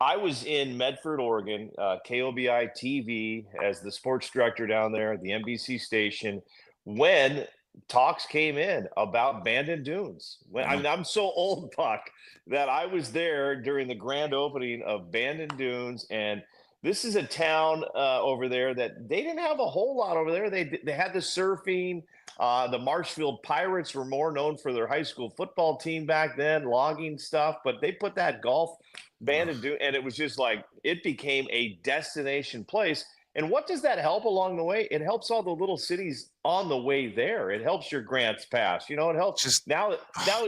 I was in Medford, Oregon, KOBI TV as the sports director down there at the NBC station when talks came in about Bandon Dunes. I'm so old, Puck, that I was there during the grand opening of Bandon Dunes, and this is a town over there that they didn't have a whole lot over there. They had the surfing. The Marshfield Pirates were more known for their high school football team back then, logging stuff, but they put that golf Bandon Dunes, and it was just like it became a destination place. And what does that help along the way? It helps all the little cities on the way there. It helps your Grants Pass. It helps. Just now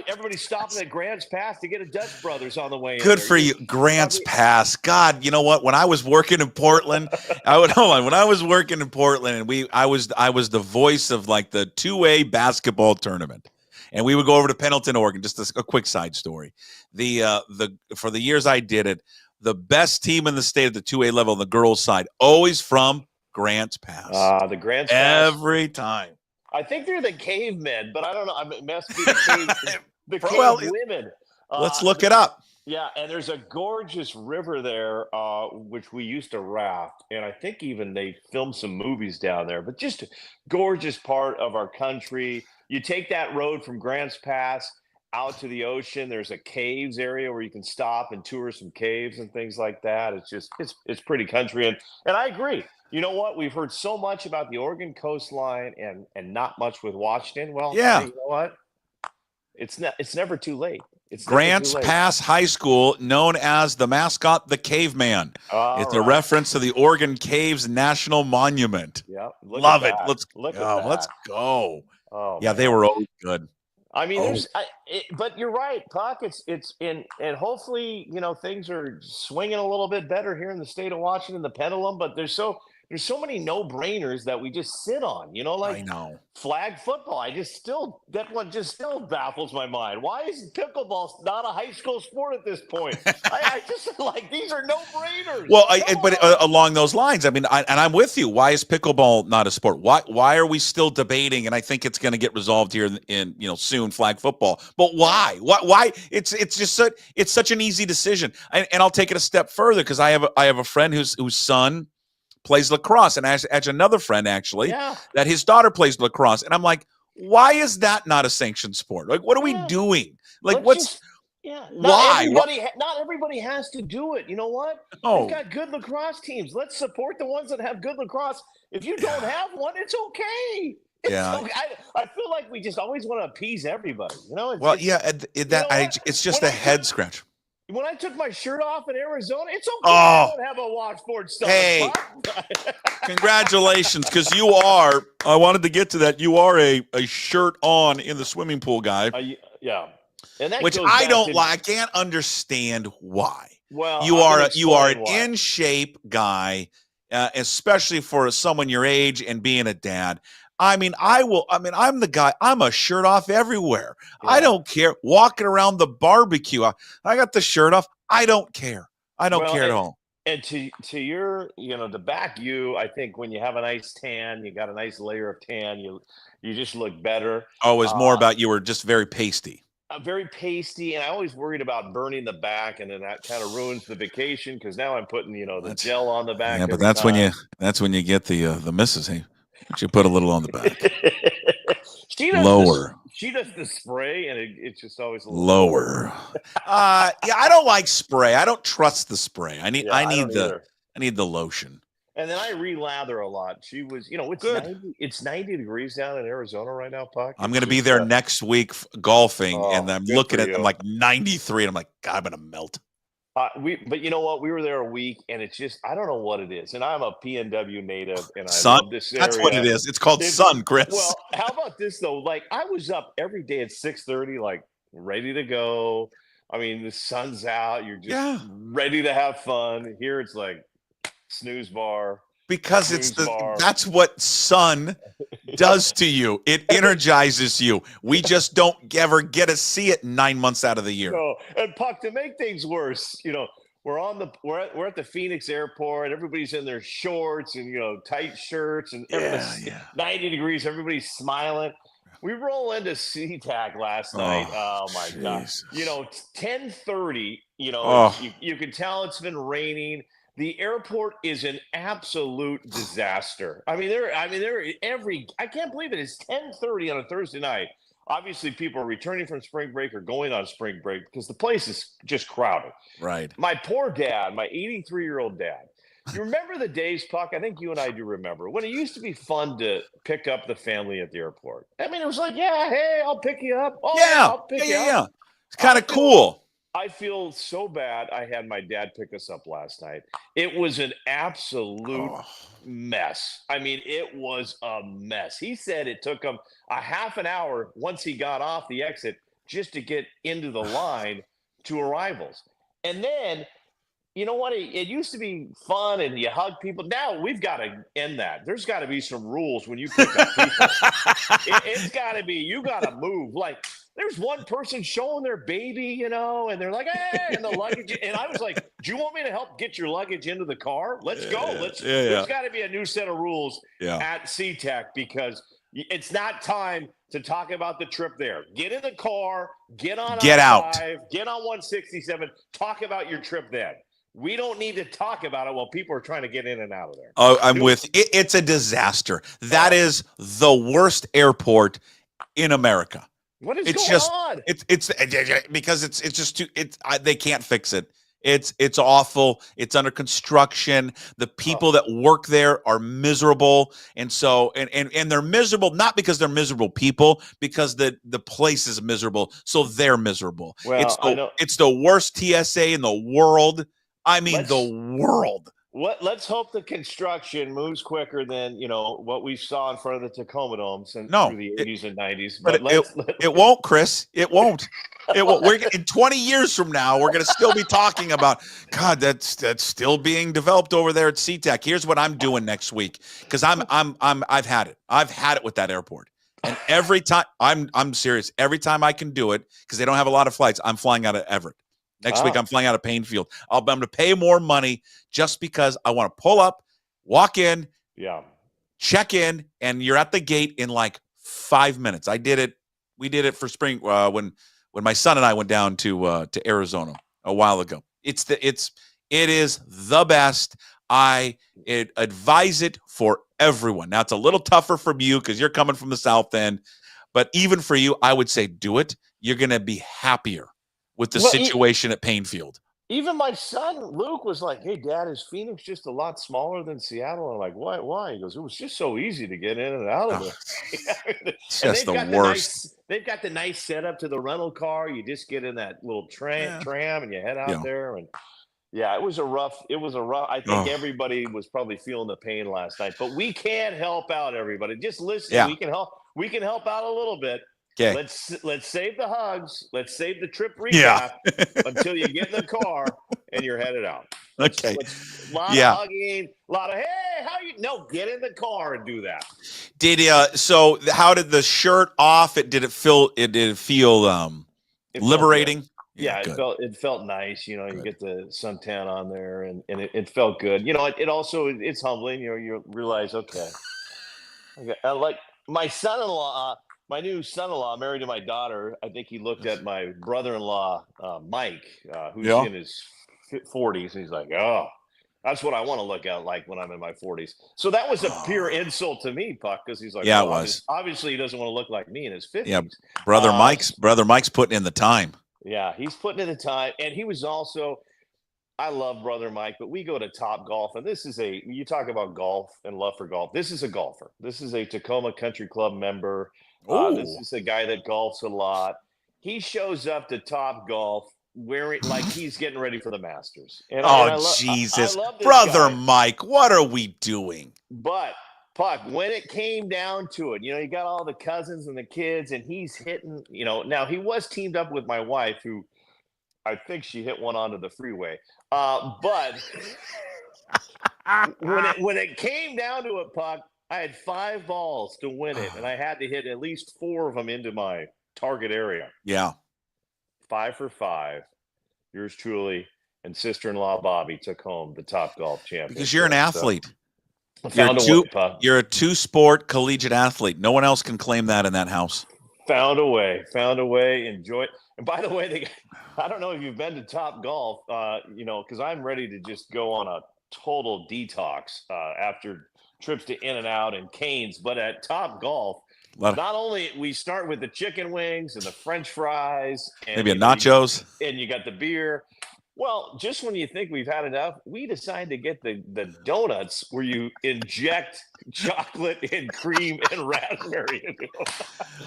everybody's stopping at Grants Pass to get a Dutch Brothers on the way. Good for you, Grants Pass. God, you know what? When I was working in Portland, When I was working in Portland, and I was the voice of like the 2A basketball tournament, and we would go over to Pendleton, Oregon. Just a quick side story. For the years I did it, the best team in the state at the 2A level on the girls' side, always from Grants Pass. The Grants Pass. Every time. I think they're the cavemen, but I don't know. It must be the cave women. Let's look it up. Yeah, and there's a gorgeous river there, which we used to raft. And I think even they filmed some movies down there. But just a gorgeous part of our country. You take that road from Grants Pass out to the ocean. There's a caves area where you can stop and tour some caves and things like that. It's pretty country. And I agree. You know what? We've heard so much about the Oregon coastline and not much with Washington. Well, yeah. You know what? It's never too late. Grants Pass High School, known as the mascot, the Caveman. It's a reference to the Oregon Caves National Monument. Yeah. Love it. Let's go. Oh, yeah, they were always good. I mean, but you're right, Puck. And hopefully, things are swinging a little bit better here in the state of Washington, the pendulum. But there's so many no-brainers that we just sit on. I know flag football. That one just still baffles my mind. Why is pickleball not a high school sport at this point? I just these are no-brainers. Well, along those lines, I mean, I'm with you. Why is pickleball not a sport? Why are we still debating? And I think it's going to get resolved here in soon. Flag football, but why? Why? It's such an easy decision. And I'll take it a step further because I have a friend whose son plays lacrosse, and I had another friend actually that his daughter plays lacrosse, and I'm like, why is that not a sanctioned sport? Like, what are we doing? Like, why? Not everybody has to do it. You know what? Oh, we've got good lacrosse teams. Let's support the ones that have good lacrosse. If you don't have one, it's okay. Okay. I feel like we just always want to appease everybody. It's just a head scratch. When I took my shirt off in Arizona, it's okay. I don't have a washboard stomach. Hey, congratulations, because you are. I wanted to get to that. You are a shirt on in the swimming pool guy. Yeah, and that which I don't like. I can't understand why. Well, you are an in shape guy, especially for someone your age and being a dad. I'm the guy. I'm a shirt off everywhere. Yeah. I don't care. Walking around the barbecue, I got the shirt off. I don't care. I don't care at all. And to your, to back you, I think when you have a nice tan, you got a nice layer of tan, you just look better. Oh, it's more about you were just very pasty. Very pasty, and I always worried about burning the back, and then that kind of ruins the vacation because now I'm putting, the gel on the back. Yeah, but that's when you get the misses. Hey. You put a little on the back. Lower. She does the spray, and it's just always a little lower. I don't like spray. I don't trust the spray. I need the lotion. And then I relather a lot. She was, it's 90 degrees down in Arizona right now, Puck. I'm going to be there next week golfing, and I'm looking at them like 93, and I'm like, God, I'm going to melt. But you know what? We were there a week, and it's just I don't know what it is. And I'm a PNW native, and I love this area. That's what it is. It's called sun, Chris. Well, how about this though? Like I was up every day at 6:30, like ready to go. I mean, the sun's out. You're just ready to have fun. Here it's like snooze bar. Because that's what sun does to you. It energizes you. We just don't ever get to see it 9 months out of the year. No. And Puck, to make things worse, we're at the Phoenix airport. Everybody's in their shorts and tight shirts and everything's 90 degrees. Everybody's smiling. We roll into SeaTac last night. Oh my God. 10:30, you can tell it's been raining. The airport is an absolute disaster. I can't believe it. It's 10:30 on a Thursday night. Obviously, people are returning from spring break or going on spring break because the place is just crowded. Right. My poor dad, my 83-year-old dad. You remember the days, Puck? I think you and I do remember when it used to be fun to pick up the family at the airport. I mean, it was like, hey, I'll pick you up. Oh, yeah, I'll pick you up. Yeah. It's kind of cool. I feel so bad. I had my dad pick us up last night. It was an absolute mess. I mean, it was a mess. He said it took him a half an hour once he got off the exit just to get into the line to arrivals. And then, you know what? It used to be fun and you hug people. Now we've got to end that. There's got to be some rules when you pick up people. It's got to be, you got to move. Like, there's one person showing their baby, and they're like, hey, and the luggage. And I was like, do you want me to help get your luggage into the car? Let's go. There's got to be a new set of rules at SeaTac because it's not time to talk about the trip there. Get in the car, get on I-5, get on 167, talk about your trip then. We don't need to talk about it while people are trying to get in and out of there. Oh, it's a disaster. That is the worst airport in America. What is going on? It's because it's just too. They can't fix it. It's awful. It's under construction. The people that work there are miserable, and so and they're miserable not because they're miserable people, because the place is miserable, so they're miserable. Well, it's the worst TSA in the world. I mean, the world. Let's hope the construction moves quicker than what we saw in front of the Tacoma Dome through the 80s and 90s. But it won't, Chris. It won't. It won't. We're in 20 years from now, we're going to still be talking about God. That's still being developed over there at SeaTac. Here's what I'm doing next week because I've had it. I've had it with that airport. And every time I'm serious. Every time I can do it because they don't have a lot of flights, I'm flying out of Everett. Next week, I'm flying out of Painfield. I'm going to pay more money just because I want to pull up, walk in, check in, and you're at the gate in like 5 minutes. I did it. We did it for spring when my son and I went down to Arizona a while ago. It is the best. I advise it for everyone. Now, it's a little tougher for you because you're coming from the South End, but even for you, I would say do it. You're going to be happier with the situation at Painfield. Even my son, Luke, was like, hey, Dad, is Phoenix just a lot smaller than Seattle? I'm like, why? He goes, it was just so easy to get in and out of it. It's just the worst. They've got the nice setup to the rental car. You just get in that little tram and you head out there. And it was a rough. I think everybody was probably feeling the pain last night. But we can help out, everybody. Just listen. Yeah. We can help out a little bit. Okay. Let's save the hugs. Let's save the trip recap until you get in the car and you're headed out. Okay. A lot of hugging, a lot of hey, how you? No, get in the car and do that. So how did the shirt off? Did it feel liberating? Yeah, it felt nice. You get the suntan on there, and it felt good. It's humbling. You realize, okay, like my son-in-law. My new son-in-law, married to my daughter, I think he looked at my brother-in-law, Mike, who's in his 40s, and he's like, oh, that's what I want to look at like when I'm in my 40s. So that was a pure insult to me, Puck, because he's like, it was. Obviously, he doesn't want to look like me in his 50s. Yeah, brother Mike's putting in the time. Yeah, he's putting in the time, and he was also. I love Brother Mike, but we go to Top Golf, and you talk about golf and love for golf. This is a golfer. This is a Tacoma Country Club member. This is a guy that golfs a lot. He shows up to Top Golf wearing like he's getting ready for the Masters. And Jesus, I love this Brother guy. Mike, what are we doing? But Puck, when it came down to it, you got all the cousins and the kids, and he's hitting. Now he was teamed up with my wife, who I think she hit one onto the freeway. But when it came down to it, Puck, I had 5 balls to win it, and I had to hit at least 4 of them into my target area. Yeah. 5 for 5. Yours truly and sister-in-law Bobby took home the Top Golf championship. Because you're an athlete. So, you're a two-sport collegiate athlete. No one else can claim that in that house. Found a way, enjoy it. And by the way, I don't know if you've been to Top Golf, because I'm ready to just go on a total detox after trips to In-N-Out and Cane's. But at Top Golf, not only we start with the chicken wings and the French fries, and maybe a nachos, and you got the beer. Well, just when you think we've had enough, we decide to get the donuts where you inject chocolate and cream and raspberry into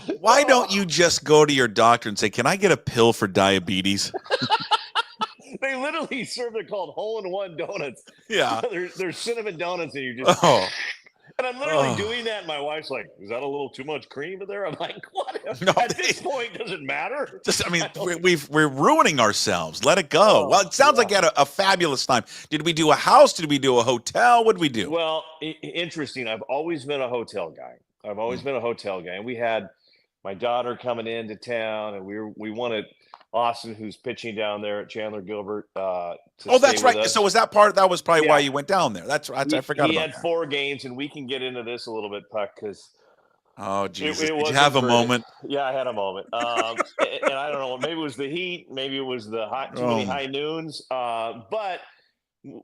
them. Why don't you just go to your doctor and say, "Can I get a pill for diabetes?" They literally serve, they're called hole-in-one donuts. Yeah. They're cinnamon donuts, and you just and I'm literally doing that, and my wife's like, "Is that a little too much cream in there?" I'm like, "What? No, at this point, does it matter?" We're ruining ourselves. Let it go. Well, it sounds like you had a fabulous time. Did we do a house? Did we do a hotel? What did we do? Well, interesting. I've always been a hotel guy. And we had my daughter coming into town, and we wanted Austin, who's pitching down there at Chandler Gilbert. That's right. So was that was probably why you went down there. That's right. I forgot about that. He had 4 games, and we can get into this a little bit, Puck, because Jesus. Did you have a moment? Yeah, I had a moment. And I don't know, maybe it was the heat, maybe it was the too many high noons. But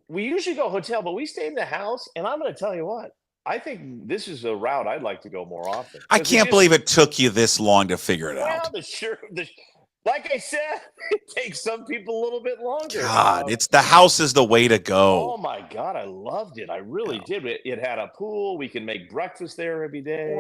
we usually go hotel, but we stayed in the house, and I'm going to tell you what. I think this is a route I'd like to go more often. I can't believe it took you this long to figure it out. Like I said, it takes some people a little bit longer. God, the house is the way to go. Oh my God, I loved it. I really did. It had a pool. We can make breakfast there every day.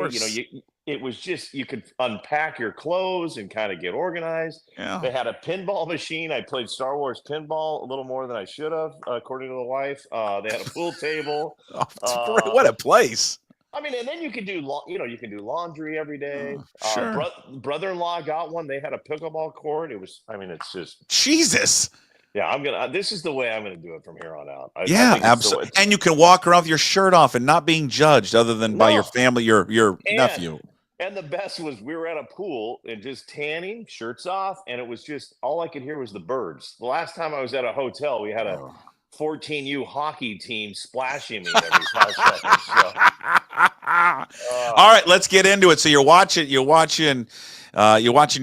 It was just, you could unpack your clothes and kind of get organized. Yeah. They had a pinball machine. I played Star Wars pinball a little more than I should have, according to the wife. They had a pool table. What a place. I mean, and then you can do, you can do laundry every day. Sure. Brother-in-law got one. They had a pickleball court. It's just Jesus. Yeah, this is the way I'm gonna do it from here on out. Absolutely. And you can walk around with your shirt off and not being judged, other than by your family, your nephew. And the best was we were at a pool and just tanning, shirts off, and it was just all I could hear was the birds. The last time I was at a hotel, we had a 14U hockey team splashing me every 5 seconds. So. All right, let's get into it. So you're watching your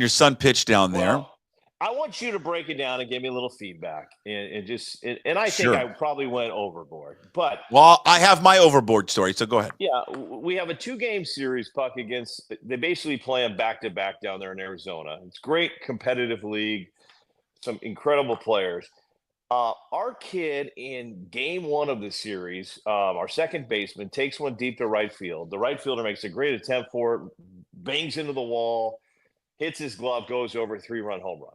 son pitch down there. Well, I want you to break it down and give me a little feedback, and I think I probably went overboard. But I have my overboard story, so go ahead. Yeah, we have a 2-game series, Puck, they basically play them back-to-back down there in Arizona. It's great competitive league, some incredible players. Our kid in game 1 of the series, our second baseman, takes one deep to right field. The right fielder makes a great attempt for it, bangs into the wall, hits his glove, goes over, 3-run home run.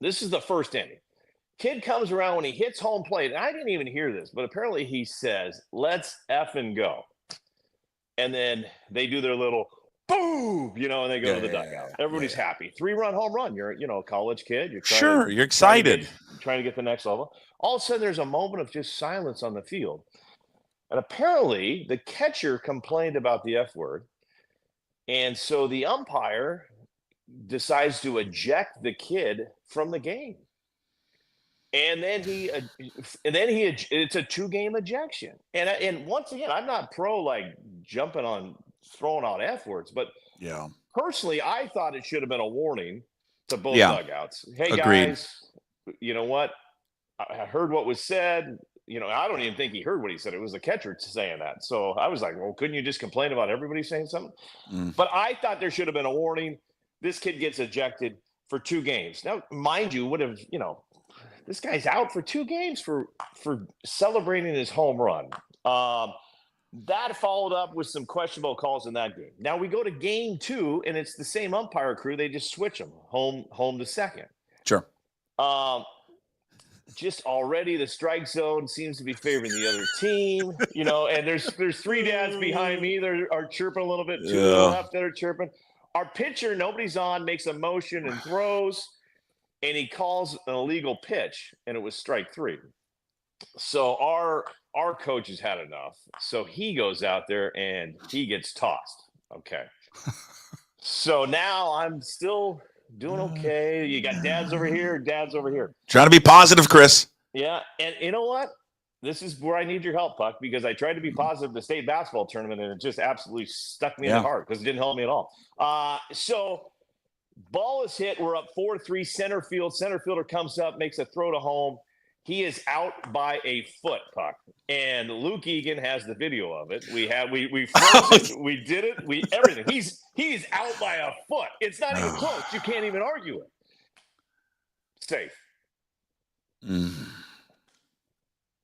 This is the first inning. Kid comes around when he hits home plate, and I didn't even hear this, but apparently he says, "Let's effing go." And then they do their little boom, and they go to the dugout. Everybody's happy. 3-run home run. You're, a college kid. You're excited. Trying to get the next level. All of a sudden, there's a moment of just silence on the field. And apparently, the catcher complained about the F word. And so the umpire decides to eject the kid from the game. And then it's a 2-game ejection. And once again, I'm not pro jumping on throwing out F words, but personally, I thought it should have been a warning to both dugouts. Hey, guys, you know what? I heard what was said. I don't even think he heard what he said. It was the catcher saying that. So I was like, well, couldn't you just complain about everybody saying something? But I thought there should have been a warning. This kid gets ejected for 2 games. Now, mind you, this guy's out for 2 games for celebrating his home run. That followed up with some questionable calls in that game. Now we go to game 2, and it's the same umpire crew. They just switch them home to second. Sure. Just already the strike zone seems to be favoring the other team, and there's 3 dads behind me that are chirping a little bit, 2 to the left that are chirping. Our pitcher, nobody's on, makes a motion and throws, and he calls an illegal pitch, and it was strike 3. So our coach has had enough. So he goes out there and he gets tossed. Okay. So now I'm still Doing okay. You got dads over here, dads over here. Trying to be positive, Chris. Yeah, and you know what? This is where I need your help, Puck, because I tried to be positive the state basketball tournament, and it just absolutely stuck me in the heart because it didn't help me at all. So ball is hit. We're up 4-3 center field. Center fielder comes up, makes a throw to home. He is out by a foot, Puck. And Luke Egan has the video of it. We froze it. We did it. Everything. He's out by a foot. It's not even close. You can't even argue it. Safe.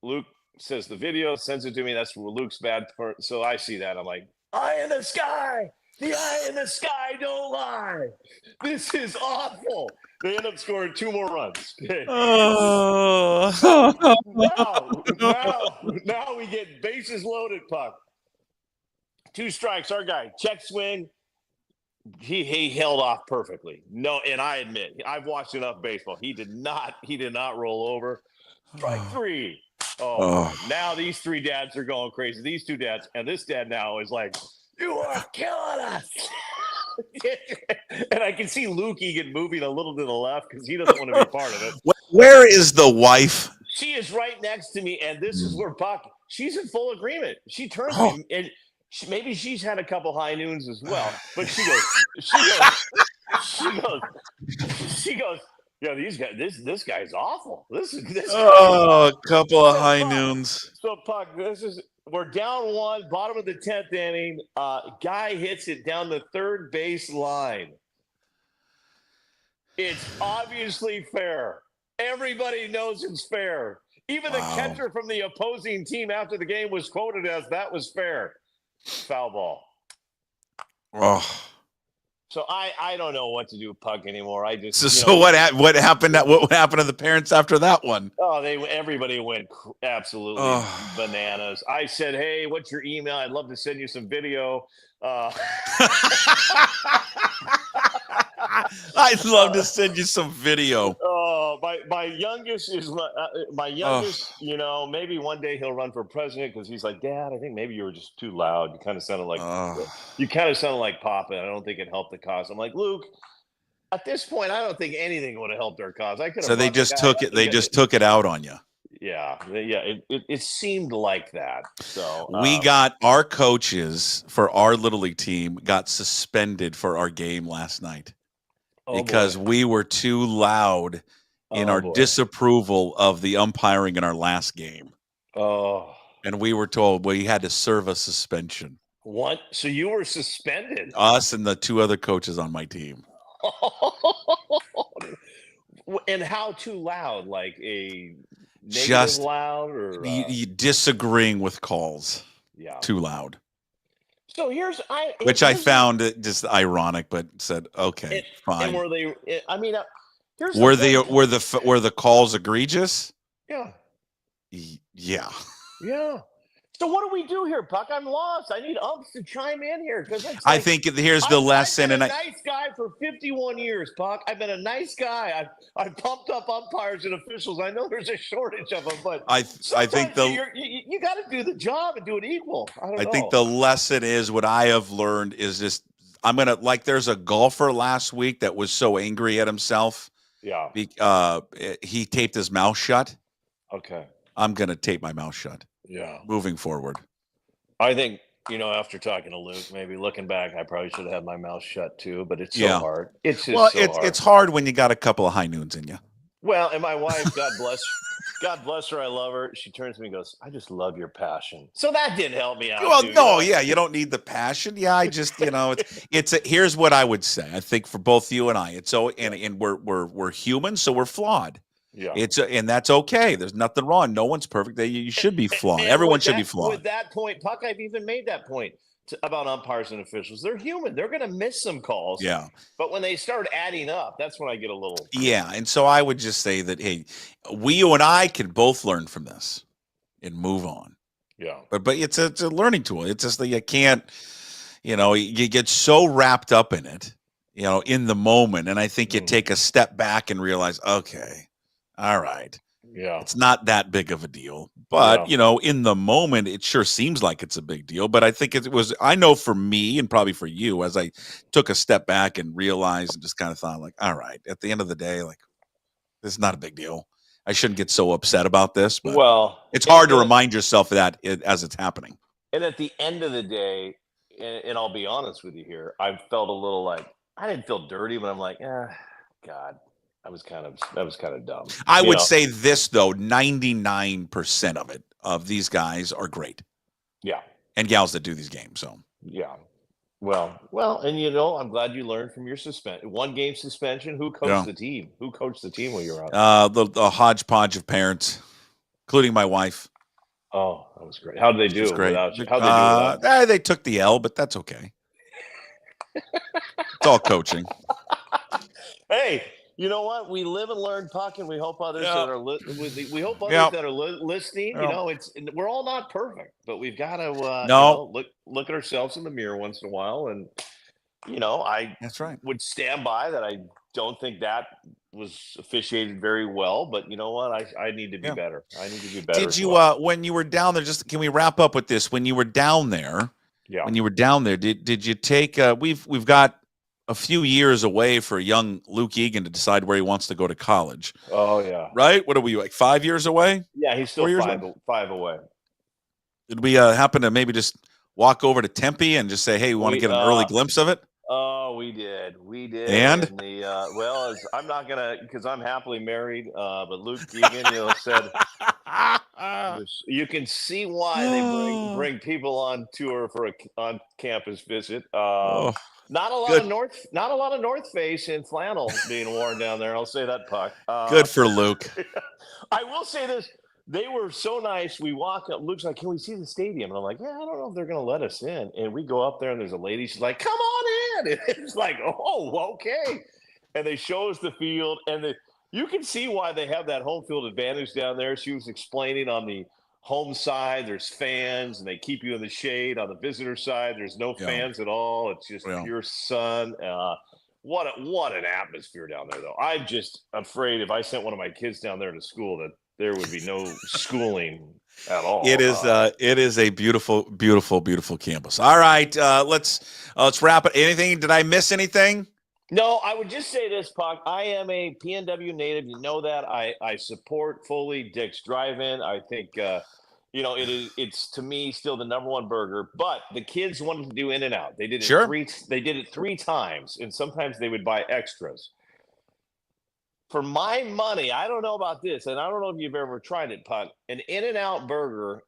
Luke says the video, sends it to me. That's where Luke's bad part. So I see that. I'm like, eye in the sky. The eye in the sky don't lie. This is awful. They end up scoring 2 more runs. Now we get bases loaded, Puck. 2 strikes. Our guy, check swing. He held off perfectly. No, and I admit, I've watched enough baseball. He did not roll over. Strike 3. Now these 3 dads are going crazy. These 2 dads, and this dad now is like, you are killing us. And I can see Luke Egan moving a little to the left because he doesn't want to be part of it. Where is the wife? She is right next to me, and this is where Puck, she's in full agreement. She turns to me, and maybe she's had a couple high noons as well, but she goes, yeah, these guys, this guy's awful. A couple of high noons. So Puck, we're down 1, bottom of the 10th inning. Guy hits it down the third base line. It's obviously fair. Everybody knows it's fair. Even the catcher from the opposing team after the game was quoted as that was fair. Foul ball. So I don't know what to do with Puck anymore. I just what happened to the parents after that one? Everybody went absolutely bananas. I said, hey, what's your email? I'd love to send you some video. I'd love to send you some video. My youngest is my youngest. Maybe one day he'll run for president because he's like, Dad, I think maybe you were just too loud. You kind of sounded like Papa. And I don't think it helped the cause. I'm like, Luke, at this point, I don't think anything would have helped our cause. So they just took it. They just took it out on you. Yeah. It seemed like that. So we got our coaches for our Little League team got suspended for our game last night because we were too loud in our disapproval of the umpiring in our last game. And we were told we had to serve a suspension. What? So you were suspended? Us and the 2 other coaches on my team. And how too loud? Like a negative loud, or you disagreeing with calls? Yeah, too loud. So I found it just ironic, but said okay, fine. And were they? I mean, were the calls egregious? Yeah. Yeah. Yeah. So what do we do here, Puck? I'm lost. I need umps to chime in here because I think here's the lesson. I've been a nice guy for 51 years, Puck. I've been a nice guy. I've pumped up umpires and officials. I know there's a shortage of them, but I think you got to do the job and do it equal. I think the lesson is what I have learned is just there's a golfer last week that was so angry at himself. Yeah. He taped his mouth shut. Okay. I'm gonna tape my mouth shut. Yeah. Moving forward. I think, after talking to Luke, maybe looking back, I probably should have had my mouth shut too, but it's so hard. It's just hard. It's hard when you got a couple of high noons in you. Well, and my wife, God bless her, I love her. She turns to me and goes, I just love your passion. So that did help me out. Well, you don't need the passion. Yeah, I just, here's what I would say. I think for both you and I, and we're human, so we're flawed. Yeah, and that's okay. There's nothing wrong. No one's perfect. You should be flawed. Everyone should be flawed. With that point, Puck, I've even made that point about umpires and officials. They're human. They're going to miss some calls. Yeah. But when they start adding up, that's when I get a little. Yeah, and so I would just say that, hey, you and I can both learn from this and move on. Yeah. But it's a learning tool. It's just that you can't, you get so wrapped up in it, in the moment, and I think you take a step back and realize, okay. All right. Yeah. It's not that big of a deal. But, in the moment, it sure seems like it's a big deal. But I think it was, I know for me and probably for you, as I took a step back and realized and just kind of thought, like, all right, at the end of the day, like, this is not a big deal. I shouldn't get so upset about this. But it's hard to remind yourself of that as it's happening. And at the end of the day, and I'll be honest with you here, I felt a little like, I didn't feel dirty, but I'm like, God, that was kind of dumb. I would say this, though, 99% of these guys are great. Yeah. And gals that do these games. So, yeah. Well, and I'm glad you learned from your one game suspension. Who coached the team? Who coached the team while you were out? The hodgepodge of parents, including my wife. Oh, that was great. How did they do great. Without you? How did they do they took the L, but that's okay. It's all coaching. Hey, you know what? We live and learn, Puck, and we hope others that are we hope others that are listening. We're all not perfect, but we've got to look at ourselves in the mirror once in a while, and that's right. Would stand by that. I don't think that was officiated very well, but you know what? I need to be better. I need to be better. Did you when you were down there? Just can we wrap up with this? When you were down there, did you take? We've got a few years away for young Luke Egan to decide where he wants to go to college. Oh yeah, right. What are we like 5 years away? Yeah, he's still five away. Did we happen to maybe just walk over to Tempe and just say, hey, we want to get an early glimpse of it? Oh, we did. And I'm not gonna, because I'm happily married. But Luke Egan, said you can see why they bring people on tour for on campus visit. Not a lot of North Face and flannel being worn down there. I'll say that, Puck. Good for Luke. I will say this. They were so nice. We walk up. Luke's like, can we see the stadium? And I'm like, yeah, I don't know if they're going to let us in. And we go up there, and there's a lady. She's like, come on in. And it's like, oh, okay. And they show us the field. And you can see why they have that home field advantage down there. She was explaining on the home side, there's fans, and they keep you in the shade. On the visitor side, there's no fans at all. It's just pure sun. What an atmosphere down there, though. I'm just afraid if I sent one of my kids down there to school that there would be no schooling at all. It is a beautiful, beautiful, beautiful campus. All right, let's wrap it. Anything? Did I miss anything? No, I would just say this, Puck. I am a PNW native. You know that. I support fully Dick's Drive-In. I think it's to me still the number one burger. But the kids wanted to do In-N-Out. They did it three times, and sometimes they would buy extras. For my money, I don't know about this, and I don't know if you've ever tried it, Puck. An In-N-Out burger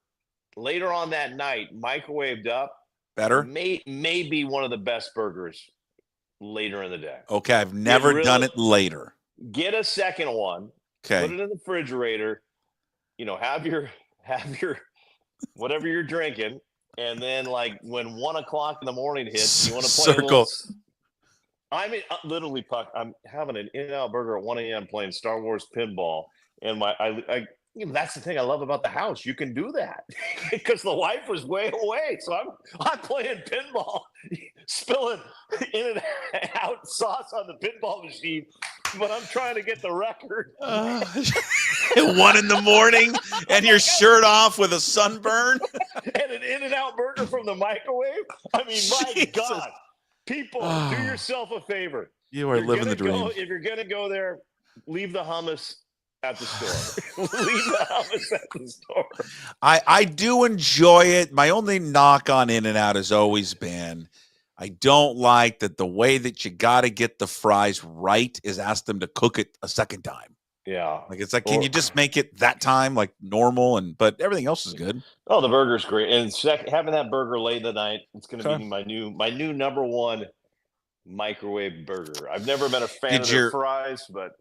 later on that night, microwaved up, better may be one of the best burgers later in the day. Okay, I've never done it later. Get a second one. Okay. Put it in the refrigerator. Have your whatever you're drinking, and then like when 1 o'clock in the morning hits, you want to play circle. I mean, literally, Puck. I'm having an In-N-Out burger at 1 a.m. playing Star Wars pinball, and that's the thing I love about the house. You can do that because the wife was way away, so I'm playing pinball, spilling In-N-Out sauce on the pinball machine, but I'm trying to get the record. 1 in the morning, and your shirt off with a sunburn, and an In-N-Out burger from the microwave. I mean, my God. People, do yourself a favor. You are living the dream. If you're going to go there, leave the hummus at the store. Leave the hummus at the store. I do enjoy it. My only knock on In-N-Out has always been I don't like that the way that you got to get the fries right is ask them to cook it a second time. Yeah. Like it's like, can you just make it that time like normal? But everything else is good. Oh, the burger's great. And having that burger late in the night, it's going to be my new number one microwave burger. I've never been a fan of their fries, but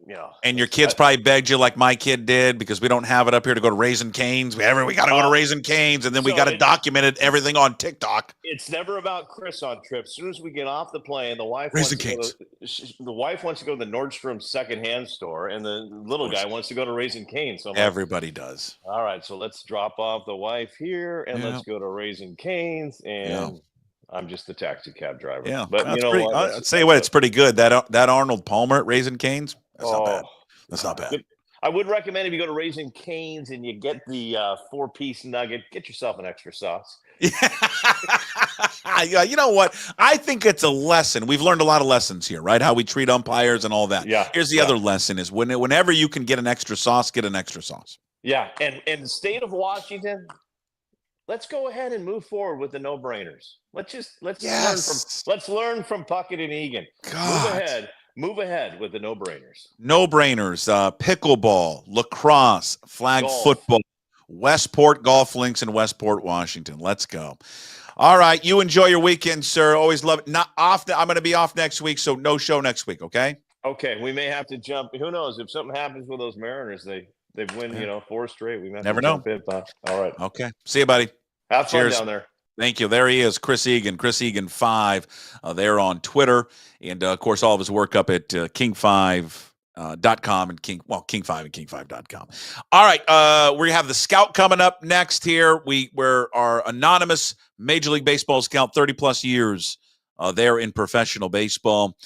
And your kids probably begged you like my kid did because we don't have it up here to go to Raising Cane's. We got to go to Raising Cane's, and then we got to document everything on TikTok. It's never about Chris on trips. As soon as we get off the plane, the wife wants to go to the Nordstrom secondhand store, and the little guy wants to go to Raising Cane's. So everybody does. All right, so let's drop off the wife here, and let's go to Raising Cane's, and I'm just the taxi cab driver. Yeah, but what? I'll tell you what, it's pretty good. That Arnold Palmer at Raising Cane's. That's not bad. That's not bad. I would recommend if you go to Raising Cane's and you get the 4-piece nugget, get yourself an extra sauce. Yeah, you know what? I think it's a lesson. We've learned a lot of lessons here, right? How we treat umpires and all that. Yeah. Here's the other lesson is whenever you can get an extra sauce, get an extra sauce. Yeah. And in the state of Washington, let's go ahead and move forward with the no-brainers. Let's learn from Puckett and Egan. God. Move ahead with the no-brainers. No-brainers, pickleball, lacrosse, flag football, Westport Golf Links in Westport, Washington. Let's go. All right, you enjoy your weekend, sir. Always love it. Not off. I'm going to be off next week, so no show next week, okay? Okay, we may have to jump. Who knows? If something happens with those Mariners, they win, 4 straight. We may have Never to know. jump in. All right. Okay. See you, buddy. Have fun Cheers. down there. Thank you. There he is, Chris Egan, Chris Egan 5. There on Twitter. And, of course, all of his work up at king5.com and King5 and king5.com. All right. We have the Scout coming up next here. We're our anonymous Major League Baseball scout, 30-plus years there in professional baseball.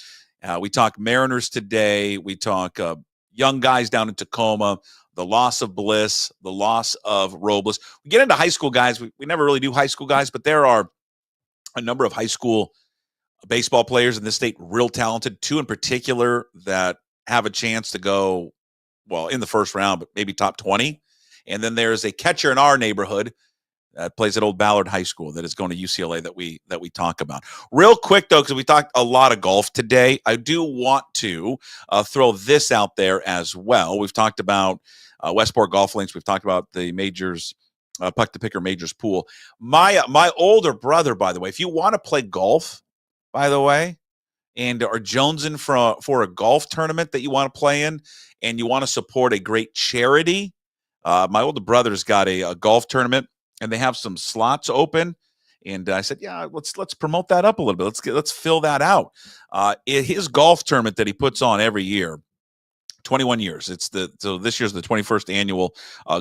We talk Mariners today. We talk young guys down in Tacoma, the loss of Bliss, the loss of Robles. We get into high school guys. We never really do high school guys, but there are a number of high school baseball players in this state, real talented, 2 in particular that have a chance to go, well, in the first round, but maybe top 20. And then there's a catcher in our neighborhood that plays at Old Ballard High School that is going to UCLA that we talk about. Real quick, though, because we talked a lot of golf today, I do want to throw this out there as well. We've talked about Westport Golf Links. We've talked about the majors, Puck to Picker Majors pool. My older brother, by the way, if you want to play golf, by the way, and are jonesing for a golf tournament that you want to play in and you want to support a great charity, my older brother's got a golf tournament and they have some slots open. And I said, yeah, let's promote that up a little bit. Let's fill that out. His golf tournament that he puts on every year, 21 years. So this year's the 21st annual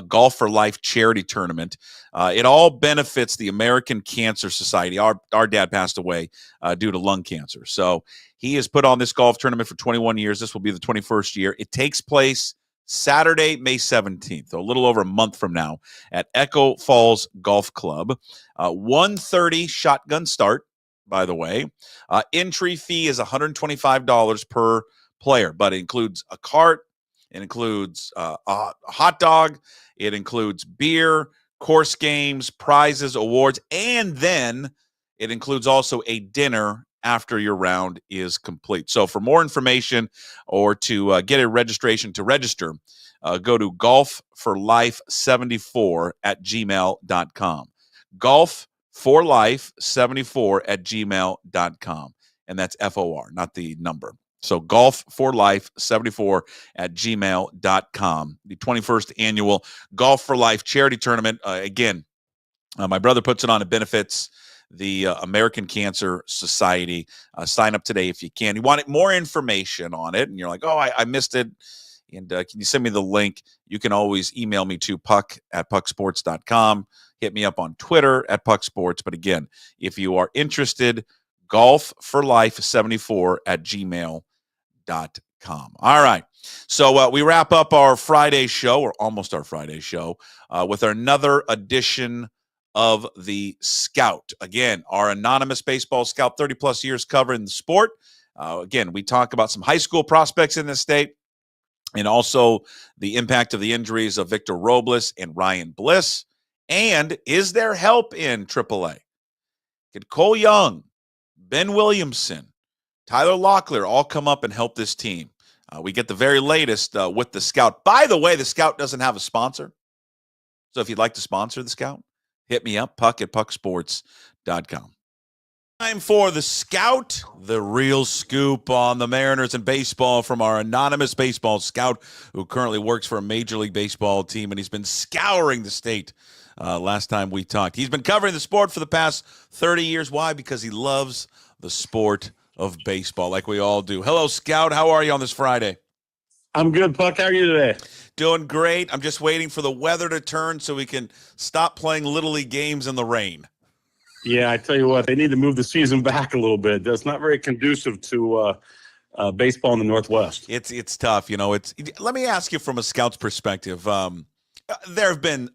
Golf for Life charity tournament. It all benefits the American Cancer Society. Our dad passed away due to lung cancer. So he has put on this golf tournament for 21 years. This will be the 21st year. It takes place Saturday, May 17th, so a little over a month from now at Echo Falls Golf Club. 1:30 shotgun start, by the way. Entry fee is $125 per player, but it includes a cart, it includes a hot dog, it includes beer, course games, prizes, awards, and then it includes also a dinner after your round is complete. So for more information or to get a registration to register, go to golfforlife74@gmail.com. golfforlife74@gmail.com. And that's FOR, not the number. So golfforlife74@gmail.com. The 21st annual Golf for Life charity tournament. Again, my brother puts it on. It benefits the American Cancer Society. Sign up today if you can. You want more information on it, and you're like, oh, I missed it, and can you send me the link? You can always email me to puck@pucksports.com. Hit me up on Twitter @pucksports. But again, if you are interested, golfforlife74@gmail.com. All right. So we wrap up our Friday show, or almost our Friday show, with another edition of the Scout. Again, our anonymous baseball scout, 30-plus years covering the sport. Again, we talk about some high school prospects in this state and also the impact of the injuries of Victor Robles and Ryan Bliss. And is there help in AAA? Could Cole Young, Ben Williamson, Tyler Locklear all come up and help this team? We get the very latest with the Scout. By the way, the Scout doesn't have a sponsor. So if you'd like to sponsor the Scout, hit me up, puck@pucksports.com. Time for the Scout, the real scoop on the Mariners and baseball from our anonymous baseball scout who currently works for a Major League Baseball team, and he's been scouring the state last time we talked. He's been covering the sport for the past 30 years. Why? Because he loves the sport of baseball like we all do. Hello, Scout. How are you on this Friday? I'm good, Puck. How are you today? Doing great. I'm just waiting for the weather to turn so we can stop playing Little League games in the rain. Yeah, I tell you what, they need to move the season back a little bit. That's not very conducive to baseball in the Northwest. It's tough. Let me ask you from a scout's perspective. There have been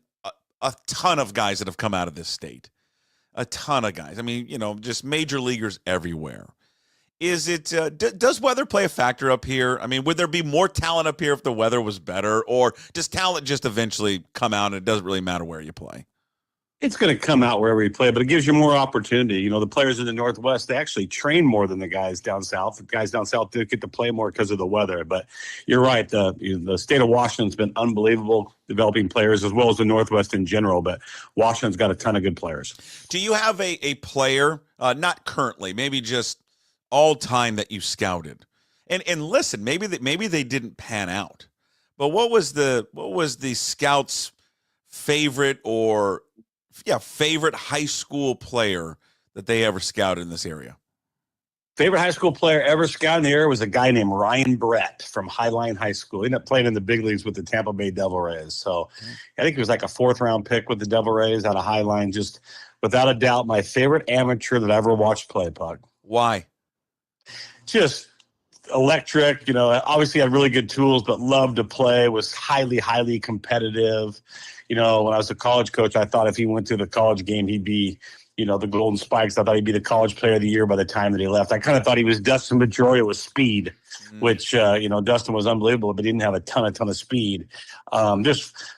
a ton of guys that have come out of this state. A ton of guys. I mean, just major leaguers everywhere. Is it, does weather play a factor up here? I mean, would there be more talent up here if the weather was better, or does talent just eventually come out and it doesn't really matter where you play? It's going to come out wherever you play, but it gives you more opportunity. The players in the Northwest, they actually train more than the guys down south. The guys down south do get to play more because of the weather. But you're right. The state of Washington's been unbelievable developing players, as well as the Northwest in general. But Washington's got a ton of good players. Do you have a player, not currently, maybe just all time, that you scouted? And listen, maybe they didn't pan out. But what was the scouts' favorite favorite high school player that they ever scouted in this area? Favorite high school player ever scouted in the area was a guy named Ryan Brett from Highline High School. He ended up playing in the big leagues with the Tampa Bay Devil Rays. So I think he was like a 4th-round pick with the Devil Rays out of Highline. Just without a doubt, my favorite amateur that I ever watched play, Puck. Why? Just electric, obviously had really good tools, but loved to play, was highly, highly competitive. When I was a college coach, I thought if he went to the college game, he'd be, the Golden Spikes. I thought he'd be the college player of the year by the time that he left. I kind of thought he was Dustin Pedroia with speed, which, Dustin was unbelievable, but he didn't have a ton of speed.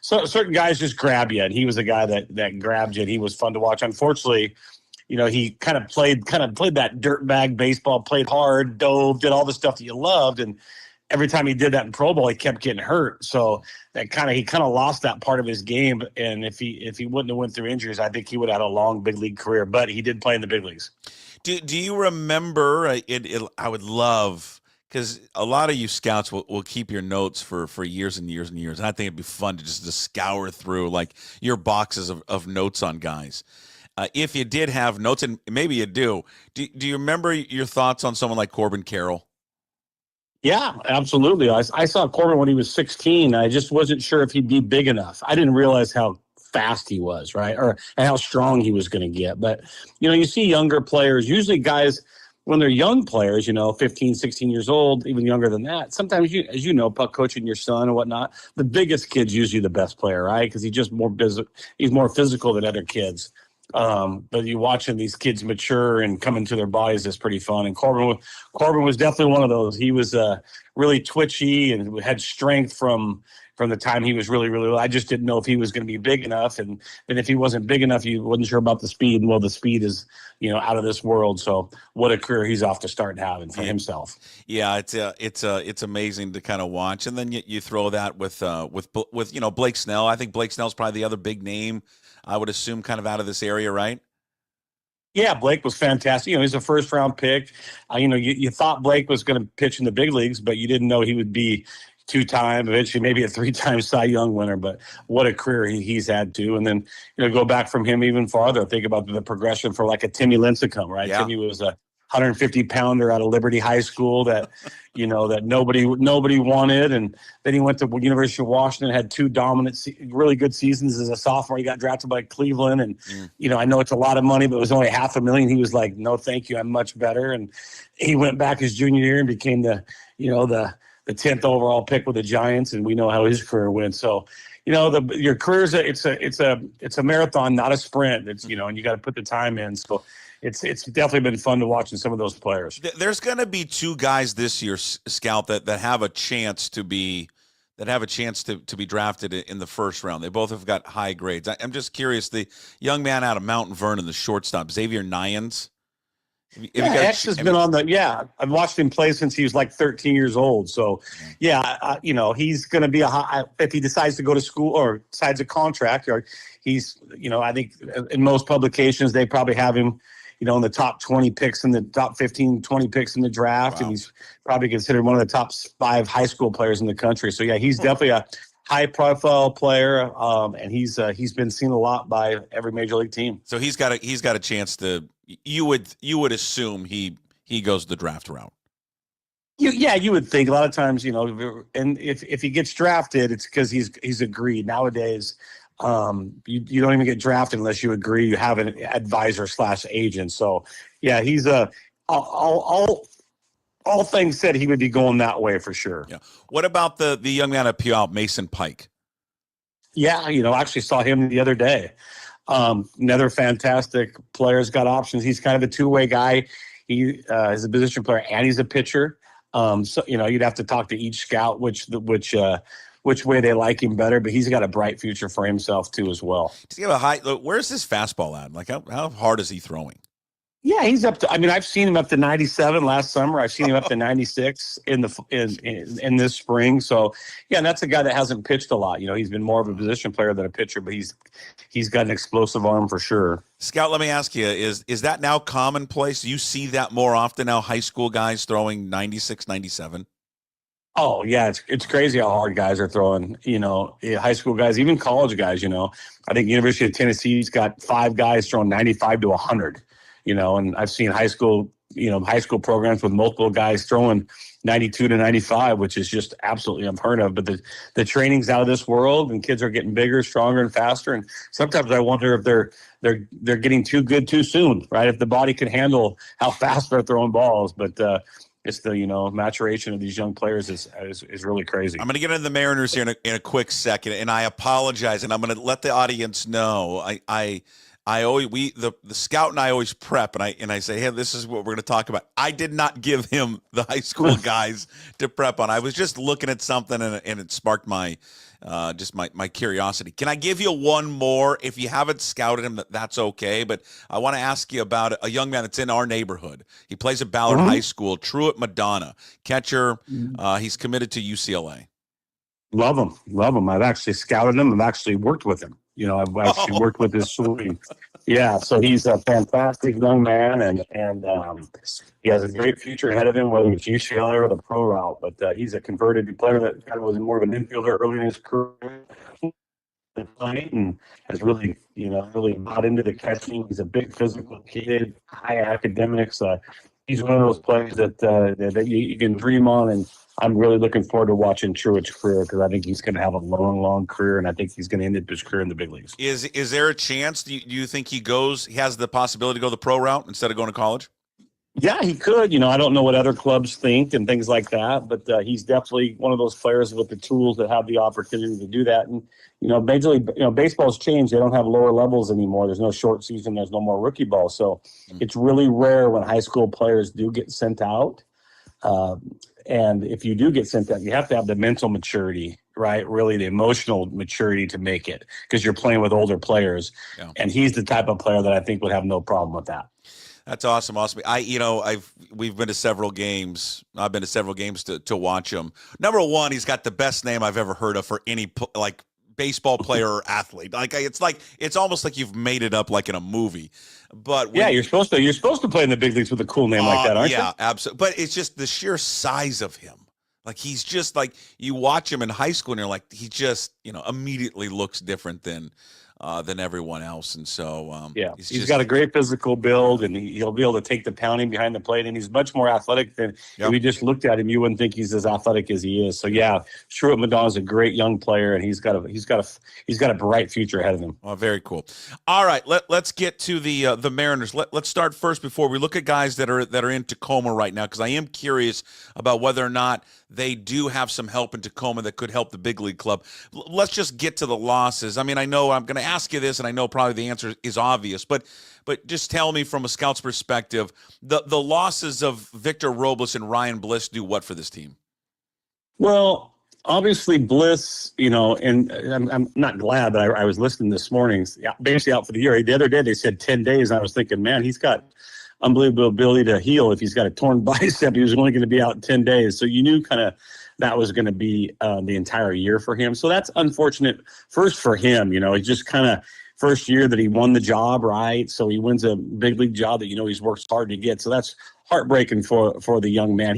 Certain guys just grab you, and he was a guy that grabbed you, and he was fun to watch. Unfortunately, he kind of played that dirtbag baseball, played hard, dove, did all the stuff that you loved, and every time he did that in pro ball, he kept getting hurt. So he kind of lost that part of his game. And if he wouldn't have went through injuries, I think he would have had a long big league career. But he did play in the big leagues. Do you remember? I would love, because a lot of you scouts will keep your notes for years and years and years. And I think it'd be fun to just scour through like your boxes of notes on guys. If you did have notes, and maybe you do you remember your thoughts on someone like Corbin Carroll? Yeah, absolutely. I saw Corbin when he was 16. I just wasn't sure if he'd be big enough. I didn't realize how fast he was, right? And how strong he was going to get. But, you see younger players, usually guys, when they're young players, 15, 16 years old, even younger than that, sometimes, as you know, puck coaching your son and whatnot, the biggest kid's usually the best player, right? Because he's more physical than other kids. But you watching these kids mature and come into their bodies is pretty fun. And Corbin was definitely one of those. He was really twitchy and had strength from the time he was really, really low. I just didn't know if he was going to be big enough. And if he wasn't big enough, you wasn't sure about the speed. Well, the speed is, out of this world. So what a career he's off to start having for himself. Yeah, it's amazing to kind of watch. And then you throw that with Blake Snell. I think Blake Snell's probably the other big name, I would assume, kind of out of this area, right? Yeah, Blake was fantastic. He's a 1st-round pick. You thought Blake was going to pitch in the big leagues, but you didn't know he would be 2-time, eventually maybe a 3-time Cy Young winner. But what a career he's had too. And then go back from him even farther. Think about the progression for like a Timmy Lincecum, right? Yeah. Timmy was a 150-pounder out of Liberty High School that that nobody wanted, and then he went to University of Washington, had 2 dominant, really good seasons as a sophomore. He got drafted by Cleveland, and I know it's a lot of money, but it was only $500,000. He was like, "No, thank you, I'm much better." And he went back his junior year and became the 10th overall pick with the Giants, and we know how his career went. So, your career's it's a marathon, not a sprint. It's and you got to put the time in. So. It's definitely been fun to watching some of those players. There's going to be 2 guys this year, Scout, that have a chance to be drafted in the 1st round. They both have got high grades. I'm just curious. The young man out of Mountain Vernon, the shortstop, Xavier Nyans. X has been on the. Yeah, I've watched him play since he was like 13 years old. So, he's going to be if he decides to go to school or decides a contract, or he's, I think in most publications they probably have him. In the top 20 picks in the top 15, 20 picks in the draft. Wow. And he's probably considered one of the top 5 high school players in the country. So, yeah, he's definitely a high-profile player, and he's been seen a lot by every major league team. So he's got a chance to. You would assume he goes the draft route. You would think a lot of times, and if he gets drafted, it's because he's agreed. Nowadays, you don't even get drafted unless you agree. You have an advisor / agent. So, yeah, he's all all things said, he would be going that way for sure. Yeah. What about the young man at Puyallup, Mason Pike? Yeah, I actually saw him the other day. Another fantastic player. Has got options. He's kind of a two-way guy. He is a position player and he's a pitcher. So you'd have to talk to each scout which way they like him better. But he's got a bright future for himself too as well. Does he have a high? Where's his fastball at? Like how hard is he throwing? Yeah, he's up to. I mean, I've seen him up to 97 last summer. I've seen him up to 96 in this spring. So, yeah, that's a guy that hasn't pitched a lot. He's been more of a position player than a pitcher, but he's got an explosive arm for sure. Scout, let me ask you: is that now commonplace? Do you see that more often now? High school guys throwing 96, 97? Oh yeah, it's crazy how hard guys are throwing. High school guys, even college guys. I think University of Tennessee's got 5 guys throwing 95 to 100. And I've seen high school programs with multiple guys throwing 92 to 95, which is just absolutely unheard of. But the training's out of this world, and kids are getting bigger, stronger, and faster. And sometimes I wonder if they're getting too good too soon, right? If the body can handle how fast they're throwing balls. But it's the maturation of these young players is really crazy. I'm going to get into the Mariners here in a quick second, and I apologize, and I'm going to let the audience know the scout and I always prep, and I say, hey, this is what we're going to talk about. I did not give him the high school guys to prep on. I was just looking at something, and it sparked my curiosity. Can I give you one more? If you haven't scouted him, that's okay. But I want to ask you about a young man that's in our neighborhood. He plays at Ballard High School. Truett Madonna, catcher. He's committed to UCLA. Love him. I've actually scouted him. I've actually worked with him. I've actually worked with his swing. Yeah, so he's a fantastic young man, and he has a great future ahead of him, whether it's UCLA or the pro route. But he's a converted player that kind of was more of an infielder early in his career, and has really bought into the catching. He's a big physical kid, high academics. He's one of those players that you can dream on, and I'm really looking forward to watching Truett's career because I think he's going to have a long, long career, and I think he's going to end up his career in the big leagues. Is there a chance? Do you think he has the possibility to go the pro route instead of going to college? Yeah, he could. I don't know what other clubs think and things like that, but he's definitely one of those players with the tools that have the opportunity to do that. And Major League, baseball's changed. They don't have lower levels anymore. There's no short season. There's no more rookie ball. So it's really rare when high school players do get sent out. And if you do get sent out, you have to have the mental maturity, right? Really the emotional maturity to make it because you're playing with older players. Yeah. And he's the type of player that I think would have no problem with that. That's awesome. We've been to several games. I've been to several games to watch him. Number one, he's got the best name I've ever heard of for any baseball player or athlete. It's almost like you've made it up like in a movie. But you're supposed to play in the big leagues with a cool name like that, aren't you? Yeah, absolutely. But it's just the sheer size of him. Like he's just like you watch him in high school and you're like he just immediately looks different than everyone else. And so he's got a great physical build, and he'll be able to take the pounding behind the plate, and he's much more athletic than if we just looked at him, you wouldn't think he's as athletic as he is. So Truett Madonna is a great young player, and he's got a bright future ahead of him. Oh, very cool. All right, let's get to the Mariners. Let's start first before we look at guys that are in Tacoma right now, because I am curious about whether or not they do have some help in Tacoma that could help the big league club. Let's just get to the losses. I mean, I know I'm going to ask you this, and I know probably the answer is obvious, but just tell me from a scout's perspective, the losses of Victor Robles and Ryan Bliss do what for this team? Well, obviously Bliss, and I'm not glad, but I was listening this morning, basically out for the year. The other day they said 10 days, and I was thinking, man, he's got unbelievable ability to heal. If he's got a torn bicep, he was only going to be out 10 days. So you knew kind of that was going to be the entire year for him. So that's unfortunate first for him. He just kind of first year that he won the job, right? So he wins a big league job that, he's worked hard to get. So that's heartbreaking for the young man.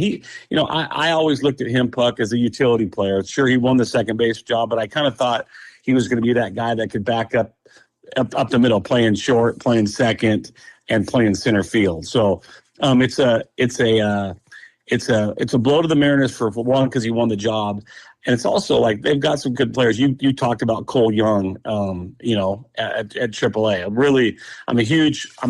I always looked at him, Puck, as a utility player. Sure, he won the second base job, but I kind of thought he was going to be that guy that could back up the middle, playing short, playing second, and playing center field. So it's a blow to the Mariners for one, because he won the job, and it's also like they've got some good players. You talked about Cole Young, at AAA. I'm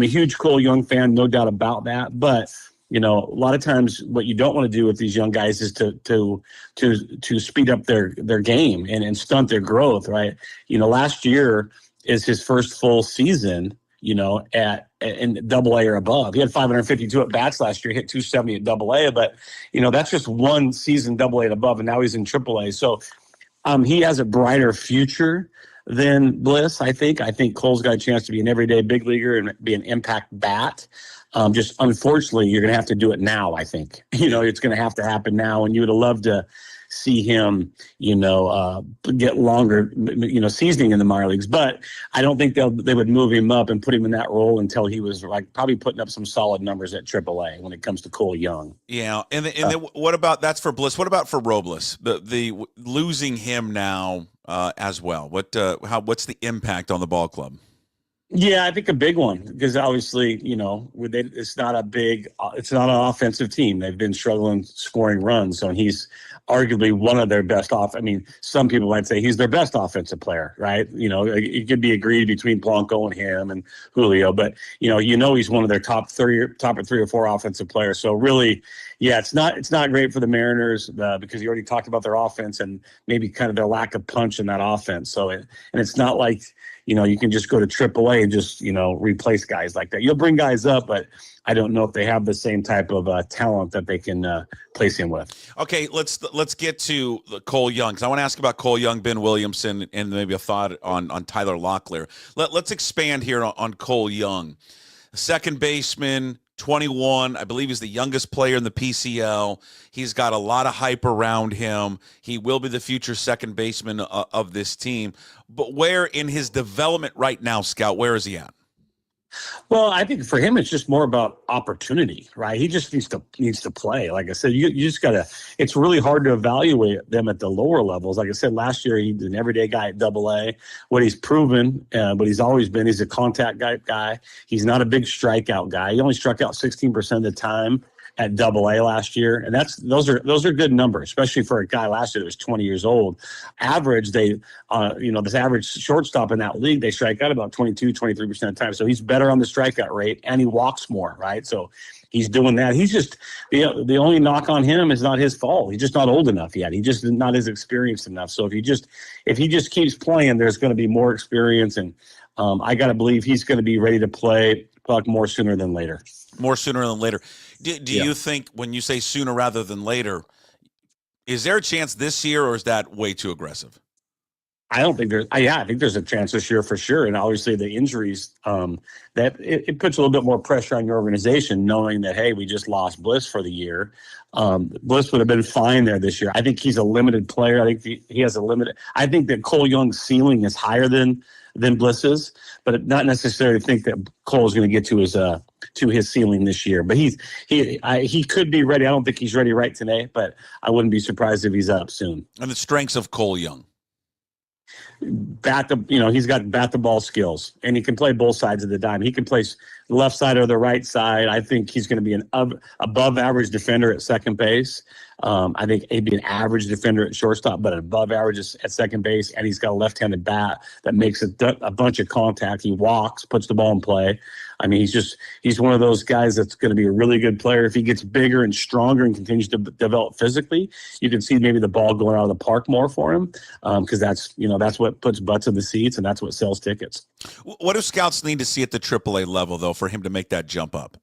a huge Cole Young fan, no doubt about that. But A lot of times what you don't want to do with these young guys is to speed up their game and stunt their growth, right? Last year is his first full season, in Double-A or above. He had 552 at bats last year, hit 270 at Double-A, but that's just one season Double-A and above, and now he's in Triple-A. So he has a brighter future than Bliss, I think. I think Cole's got a chance to be an everyday big leaguer and be an impact bat. Just unfortunately, you're going to have to do it now, I think. It's going to have to happen now, and you would have loved to see him, get longer, seasoning in the minor leagues. But I don't think they would move him up and put him in that role until he was probably putting up some solid numbers at AAA when it comes to Cole Young. Yeah, and then what about, that's for Bliss? What about for Robles? The losing him now as well. What's the impact on the ball club? Yeah, I think a big one, because obviously, it's not an offensive team. They've been struggling scoring runs, and he's arguably one of their best some people might say he's their best offensive player, right? It could be agreed between Blanco and him and Julio, but he's one of their top 3 or 4 offensive players. So really, yeah, it's not great for the Mariners because you already talked about their offense and maybe kind of their lack of punch in that offense. So it's not like you can just go to AAA and just replace guys like that. You'll bring guys up, but I don't know if they have the same type of talent that they can place him with. Okay, let's get to Cole Young, because I want to ask about Cole Young, Ben Williamson, and maybe a thought on Tyler Locklear. Let's expand here on Cole Young, second baseman, 21. I believe he's the youngest player in the PCL. He's got a lot of hype around him. He will be the future second baseman of this team. But where in his development right now, Scout, where is he at? Well, I think for him, it's just more about opportunity, right? He just needs to play. Like I said, you just got to – it's really hard to evaluate them at the lower levels. Like I said, last year he's an everyday guy at Double-A. What he's proven, but he's always been, he's a contact guy. He's not a big strikeout guy. He only struck out 16% of the time at Double-A last year, and those are good numbers, especially for a guy last year that was 20 years old. Average, this average shortstop in that league, they strike out about 23% of the time. So he's better on the strikeout rate, and he walks more, right? So he's doing that. He's just the only knock on him is not his fault. He's just not old enough yet. He just is not as experienced enough. So if he just keeps playing, there's going to be more experience, and I got to believe he's going to be ready to play Puck more sooner than later. More sooner than later. Do you think, when you say sooner rather than later, is there a chance this year, or is that way too aggressive? I don't think I think there's a chance this year for sure. And obviously the injuries, that it puts a little bit more pressure on your organization, knowing that, hey, we just lost Bliss for the year. Bliss would have been fine there this year. I think he's a limited player. I think he has a limited. I think that Cole Young's ceiling is higher than Bliss's, but not necessarily think that Cole's going to get to his ceiling this year. But he could be ready. I don't think he's ready right today, but I wouldn't be surprised if he's up soon. And the strengths of Cole Young. He's got bat the ball skills, and he can play both sides of the dime. He can play the left side or the right side. I think he's going to be an above average defender at second base. I think he'd be an average defender at shortstop, but above average at second base. And he's got a left-handed bat that makes a bunch of contact. He walks, puts the ball in play. I mean, he's one of those guys that's going to be a really good player. If he gets bigger and stronger and continues to develop physically, you can see maybe the ball going out of the park more for him, because that's what puts butts in the seats, and that's what sells tickets. What do scouts need to see at the AAA level, though, for him to make that jump up?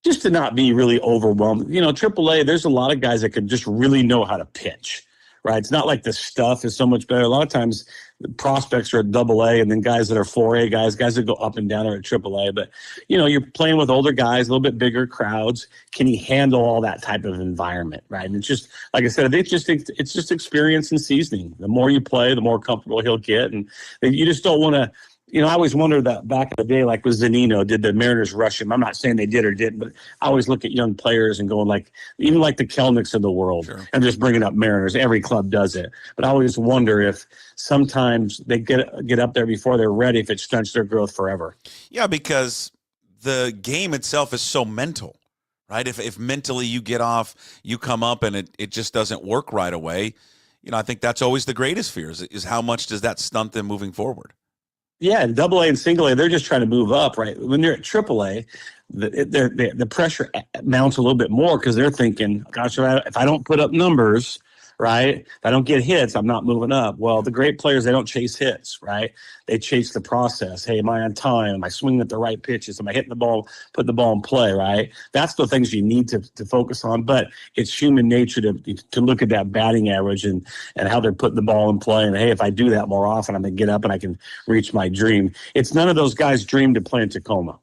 Just to not be really overwhelmed. AAA, there's a lot of guys that can just really know how to pitch, right? It's not like the stuff is so much better. A lot of times the prospects are at Double-A, and then guys that are 4A guys that go up and down are at AAA. But, you're playing with older guys, a little bit bigger crowds. Can he handle all that type of environment, right? And it's just, like I said, it's just experience and seasoning. The more you play, the more comfortable he'll get. And you just don't want to, I always wondered that back in the day, like with Zunino, did the Mariners rush him? I'm not saying they did or didn't, but I always look at young players and going even like the Kelnicks of the world, sure. And just bringing up Mariners. Every club does it. But I always wonder if sometimes they get up there before they're ready, if it stunts their growth forever. Yeah, because the game itself is so mental, right? If mentally you get off, you come up and it just doesn't work right away. I think that's always the greatest fear is how much does that stunt them moving forward? Yeah, and Double-A and Single-A, they're just trying to move up, right? When they're at Triple-A, the pressure mounts a little bit more because they're thinking, gosh, if I don't put up numbers, right? If I don't get hits, I'm not moving up. Well, the great players, they don't chase hits, right? They chase the process. Hey, am I on time? Am I swinging at the right pitches? Am I hitting the ball, putting the ball in play, right? That's the things you need to focus on. But it's human nature to look at that batting average and how they're putting the ball in play. And, hey, if I do that more often, I'm going to get up and I can reach my dream. It's none of those guys' dream to play in Tacoma.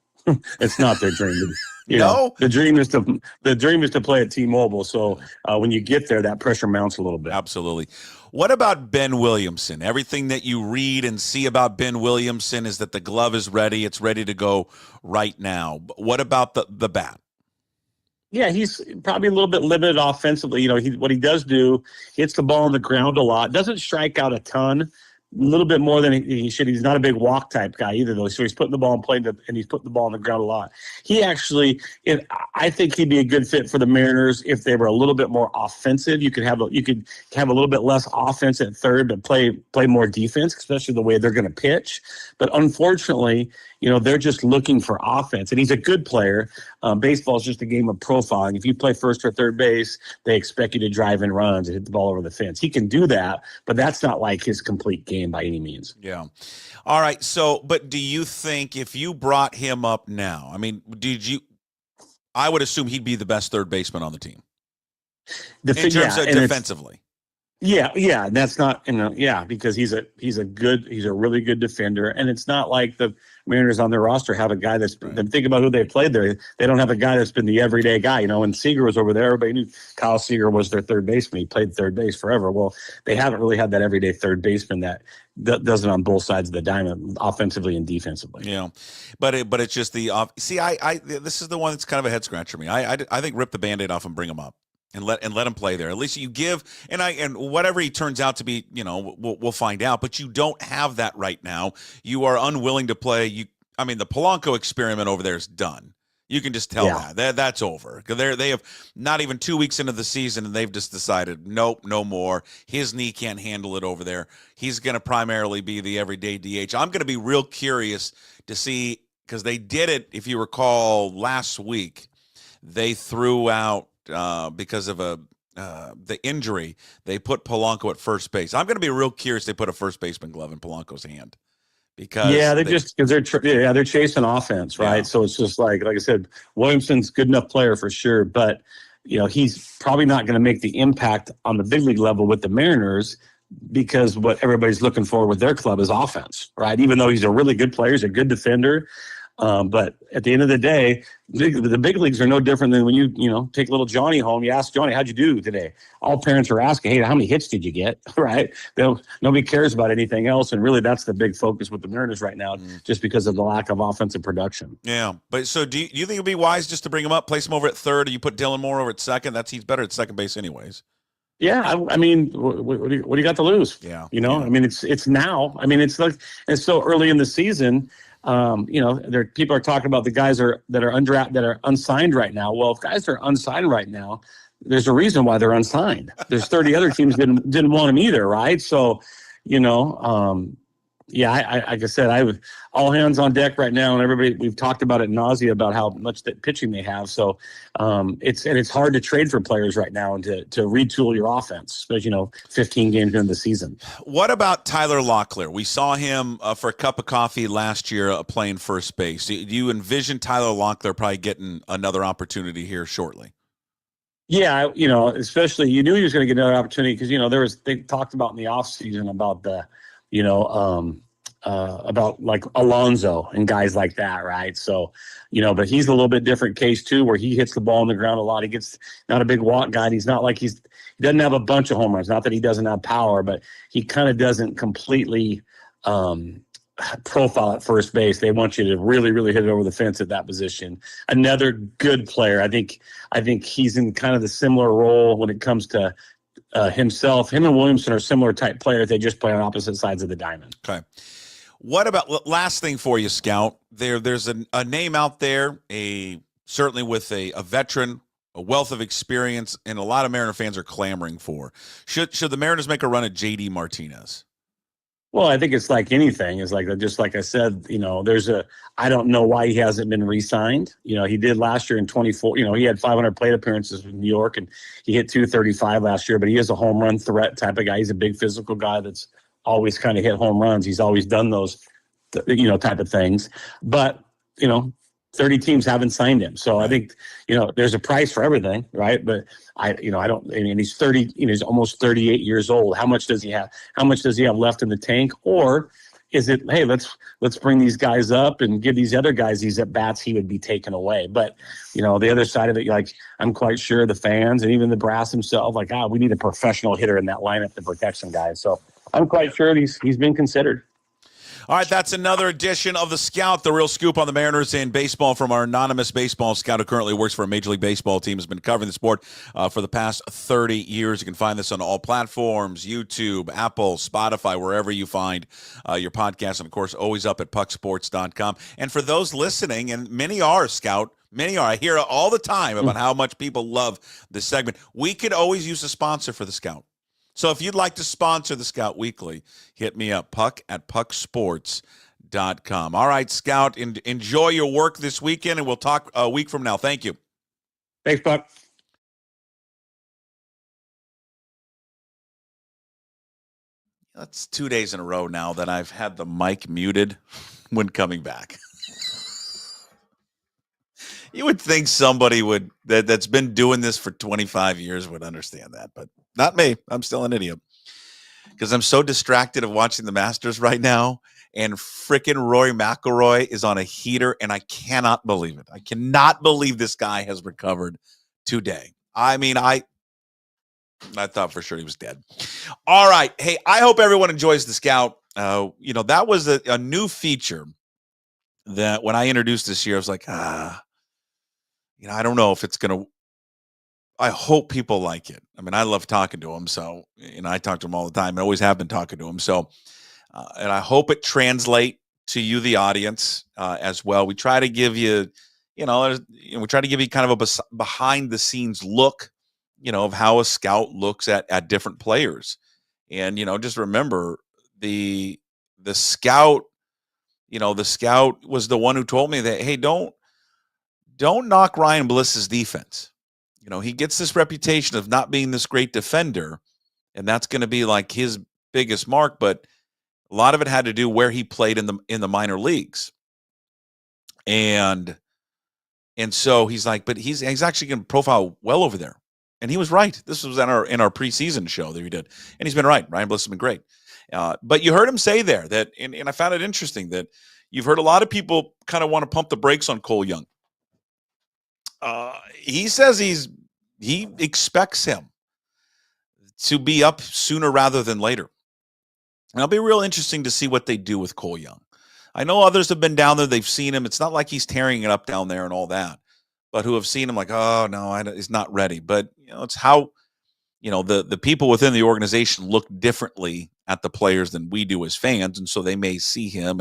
It's not their dream. You know, the dream is to play at T-Mobile. So when you get there, that pressure mounts a little bit. Absolutely. What about Ben Williamson? Everything that you read and see about Ben Williamson is that the glove is ready. It's ready to go right now. But what about the bat? Yeah, he's probably a little bit limited offensively. You know, what he does do, hits the ball on the ground a lot. Doesn't strike out a ton. A little bit more than he should. He's not a big walk type guy either, though. So he's putting the ball in play, and he's putting the ball on the ground a lot. He actually, I think he'd be a good fit for the Mariners if they were a little bit more offensive. You could have a little bit less offense at third, but play more defense, especially the way they're going to pitch. But unfortunately, you know, they're just looking for offense, and he's a good player. Baseball is just a game of profiling. If you play first or third base, they expect you to drive in runs and hit the ball over the fence. He can do that, but that's not like his complete game by any means. Yeah. All right. So, but do you think if you brought him up now, I mean, I would assume he'd be the best third baseman on the team in terms of defensively. Yeah, that's not, because he's a really good defender, and it's not like the Mariners on their roster have a guy that's think about who they played there. They don't have a guy that's been the everyday guy. You know, when Seager was over there, everybody knew Kyle Seager was their third baseman. He played third base forever. Well, they haven't really had that everyday third baseman that does it on both sides of the diamond, offensively and defensively. Yeah, but it's just the this is the one that's kind of a head scratcher for me. I think rip the Band-Aid off and bring him up. And let him play there. At least you give and whatever he turns out to be, you know, we'll find out. But you don't have that right now. You are unwilling to play. The Polanco experiment over there is done. You can just tell that's over. They have not even 2 weeks into the season, and they've just decided, nope, no more. His knee can't handle it over there. He's going to primarily be the everyday DH. I'm going to be real curious to see, because they did it, if you recall, last week. They threw out. Because of the injury, they put Polanco at first base. I'm going to be real curious. They put a first baseman glove in Polanco's hand because they're chasing offense, right? Yeah. So it's just like I said, Williamson's a good enough player for sure, but you know he's probably not going to make the impact on the big league level with the Mariners because what everybody's looking for with their club is offense, right? Even though he's a really good player, he's a good defender. But at the end of the day, the big leagues are no different than when you take little Johnny home. You ask Johnny, how'd you do today? All parents are asking, hey, how many hits did you get? Right? Nobody cares about anything else. And really, that's the big focus with the Mariners right now, just because of the lack of offensive production. Yeah. But so do you think it'd be wise just to bring him up, place him over at third, or you put Dylan Moore over at second? He's better at second base anyways. Yeah, I mean, what do you got to lose? Yeah. You know, yeah. I mean, it's now. I mean, it's so early in the season. People are talking about the guys that are undrafted, that are unsigned right now. Well, if guys are unsigned right now, there's a reason why they're unsigned. There's 30 other teams didn't want them either, right? So, like I said, I have all hands on deck right now, and everybody, we've talked about it nausea about how much that pitching they have. So it's hard to trade for players right now and to retool your offense, especially 15 games into the season. What about Tyler Locklear? We saw him for a cup of coffee last year playing first base. Do you envision Tyler Locklear probably getting another opportunity here shortly? Yeah, especially you knew he was going to get another opportunity because they talked about in the offseason about the about like Alonso and guys like that, right? So, but he's a little bit different case too, where he hits the ball on the ground a lot. He gets not a big walk guy. And he's not like he doesn't have a bunch of home runs. Not that he doesn't have power, but he kind of doesn't completely profile at first base. They want you to really, really hit it over the fence at that position. Another good player. I think he's in kind of the similar role when it comes to himself. Him and Williamson are similar type players. They just play on opposite sides of the diamond. Okay. What about last thing for you, Scout? There's a name out there, certainly with a veteran, a wealth of experience, and a lot of Mariner fans are clamoring for. Should the Mariners make a run at JD Martinez? Well, I think it's like anything. It's like, just like I said, I don't know why he hasn't been re-signed. He did last year in 24. He had 500 plate appearances in New York, and he hit 235 last year. But he is a home run threat type of guy. He's a big physical guy that's always kind of hit home runs. He's always done those, type of things. But 30 teams haven't signed him. So I think, there's a price for everything, right? But he's 30, he's almost 38 years old. How much does he have? How much does he have left in the tank? Or is it, hey, let's bring these guys up and give these other guys these at bats he would be taken away. But, the other side of it, like, I'm quite sure the fans and even the brass himself, like, we need a professional hitter in that lineup to protect some guys. So I'm quite sure he's been considered. All right, that's another edition of The Scout, the real scoop on the Mariners and baseball from our anonymous baseball scout who currently works for a Major League Baseball team, has been covering the sport for the past 30 years. You can find this on all platforms, YouTube, Apple, Spotify, wherever you find your podcast. And, of course, always up at pucksports.com. And for those listening, and many are, Scout, many are, I hear all the time about how much people love this segment. We could always use a sponsor for The Scout. So if you'd like to sponsor the Scout Weekly, hit me up, puck@pucksports.com. All right, Scout, enjoy your work this weekend, and we'll talk a week from now. Thank you. Thanks, Puck. That's 2 days in a row now that I've had the mic muted when coming back. You would think somebody that's been doing this for 25 years would understand that, but not me. I'm still an idiot because I'm so distracted of watching the Masters right now, and frickin' Rory McILroy is on a heater, and I cannot believe it. I cannot believe this guy has recovered today. I mean, I thought for sure he was dead. All right. Hey, I hope everyone enjoys the Scout. That was a new feature that when I introduced this year, I was like, I don't know if it's going to, I hope people like it. I mean, I love talking to him. So, I talk to him all the time. I always have been talking to him. So, and I hope it translate to you, the audience, as well. We try to give you, we try to give you kind of a behind the scenes look, of how a scout looks at different players. And, just remember the scout, the scout was the one who told me that, hey, don't knock Ryan Bliss's defense. He gets this reputation of not being this great defender, and that's going to be like his biggest mark. But a lot of it had to do where he played in the minor leagues, and so he's like, but he's actually going to profile well over there, and he was right. This was in our preseason show that we did, and he's been right. Ryan Bliss has been great, but you heard him say there that, and I found it interesting that you've heard a lot of people kind of want to pump the brakes on Cole Young. He says he expects him to be up sooner rather than later. And it'll be real interesting to see what they do with Cole Young. I know others have been down there. They've seen him. It's not like he's tearing it up down there and all that, but who have seen him like, oh, no, he's not ready. But, it's how, the people within the organization look differently at the players than we do as fans. And so they may see him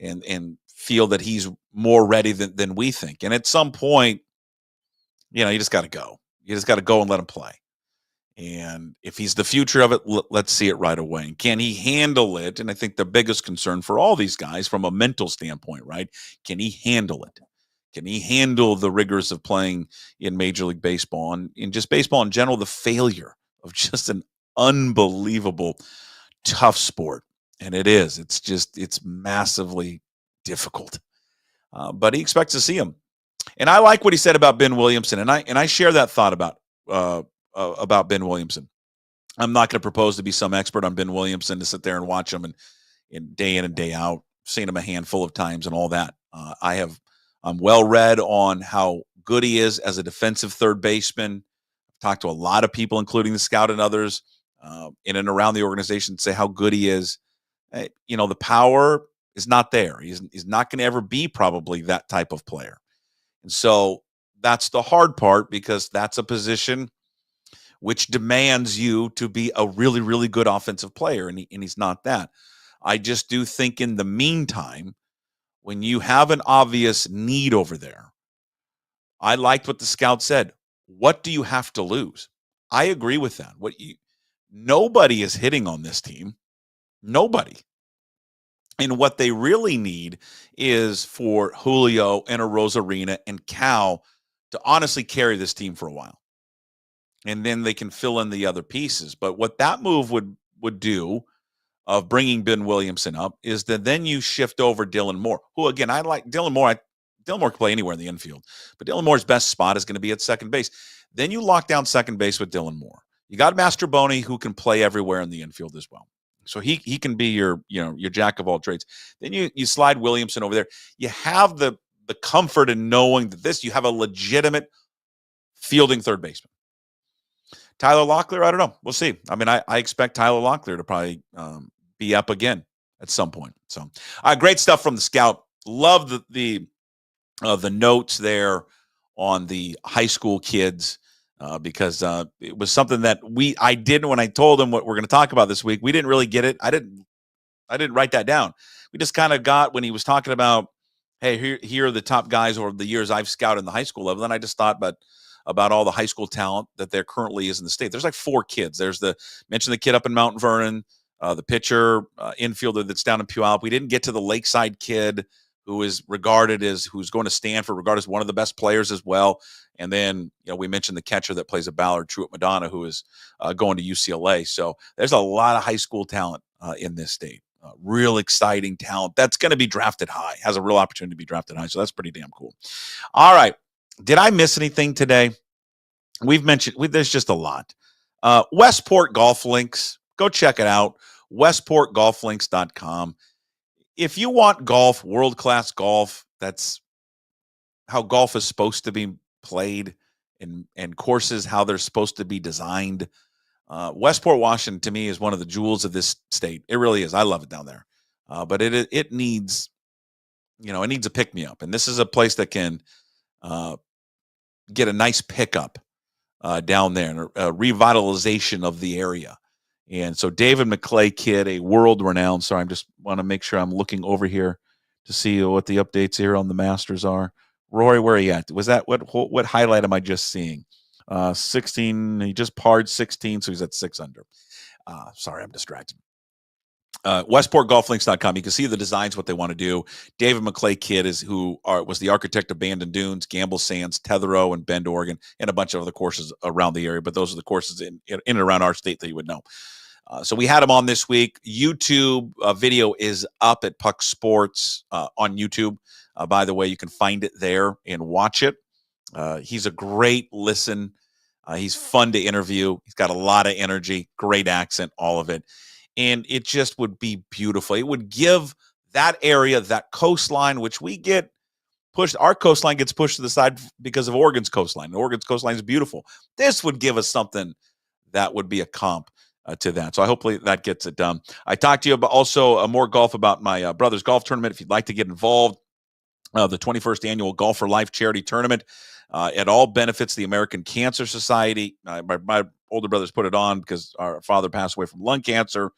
and feel that he's more ready than we think. And at some point, you just got to go. You just got to go and let him play. And if he's the future of it, let's see it right away. And can he handle it? And I think the biggest concern for all these guys from a mental standpoint, right? Can he handle it? Can he handle the rigors of playing in Major League Baseball and in just baseball in general, the failure of just an unbelievable tough sport? And it is. It's massively difficult. But he expects to see him. And I like what he said about Ben Williamson, and I share that thought about Ben Williamson. I'm not going to propose to be some expert on Ben Williamson to sit there and watch him and day in and day out. Seen him a handful of times and all that. I'm well read on how good he is as a defensive third baseman. I've talked to a lot of people, including the scout and others, in and around the organization, say how good he is. The power is not there. He's not going to ever be probably that type of player. And so that's the hard part, because that's a position which demands you to be a really, really good offensive player, and he's not that. I just do think in the meantime, when you have an obvious need over there, I liked what the scout said. What do you have to lose? I agree with that. Nobody is hitting on this team. Nobody. And what they really need is for Julio and a Rosarina and Cal to honestly carry this team for a while. And then they can fill in the other pieces. But what that move would do of bringing Ben Williamson up is that then you shift over Dylan Moore, who, again, I like Dylan Moore. Dylan Moore can play anywhere in the infield, but Dylan Moore's best spot is going to be at second base. Then you lock down second base with Dylan Moore. You got Mastroboni, who can play everywhere in the infield as well. So he can be your jack of all trades. Then you slide Williamson over there. You have the comfort in knowing that you have a legitimate fielding third baseman. Tyler Locklear, I don't know. We'll see. I mean, I expect Tyler Locklear to probably be up again at some point. So great stuff from the scout. Love the notes there on the high school kids. Because it was something that I did when I told him what we're going to talk about this week. We didn't really get it. I didn't write that down. We just kind of got when he was talking about, hey, here are the top guys over the years I've scouted in the high school level. Then I just thought about all the high school talent that there currently is in the state. There's like 4 kids. There's mentioned the kid up in Mount Vernon, the pitcher, infielder that's down in Puyallup. We didn't get to the Lakeside kid who is regarded as who's going to Stanford, regarded as one of the best players as well. And then, we mentioned the catcher that plays at Ballard, Truett Madonna, who is going to UCLA. So there's a lot of high school talent in this state. Real exciting talent that's going to be drafted high, has a real opportunity to be drafted high. So that's pretty damn cool. All right. Did I miss anything today? There's just a lot. Westport Golf Links. Go check it out. WestportGolfLinks.com. If you want golf, world-class golf, that's how golf is supposed to be played and courses, how they're supposed to be designed. Westport, Washington, to me, is one of the jewels of this state. It really is. I love it down there. But it needs, it needs a pick-me-up. And this is a place that can get a nice pickup down there and a revitalization of the area. And so David McLay Kidd, a world-renowned, sorry, I just want to make sure I'm looking over here to see what the updates here on the Masters are. Rory, where are you at? Was that what highlight am I just seeing? 16, he just parred 16, so he's at 6 under. Sorry, I'm distracted. WestportGolfLinks.com. You can see the designs, what they want to do. David McLay Kidd was the architect of Bandon Dunes, Gamble Sands, Tetherow, and Bend, Oregon, and a bunch of other courses around the area. But those are the courses in and around our state that you would know. So we had him on this week. YouTube video is up at Puck Sports on YouTube. By the way, you can find it there and watch it. He's a great listen. He's fun to interview. He's got a lot of energy, great accent, all of it. And it just would be beautiful. It would give that area, that coastline, which we get pushed. Our coastline gets pushed to the side because of Oregon's coastline. Oregon's coastline is beautiful. This would give us something that would be a comp to that. So hopefully that gets it done. I talked to you about also more golf about my brother's golf tournament. If you'd like to get involved, the 21st annual Golf for Life charity tournament. It all benefits the American Cancer Society. My older brothers put it on because our father passed away from lung cancer.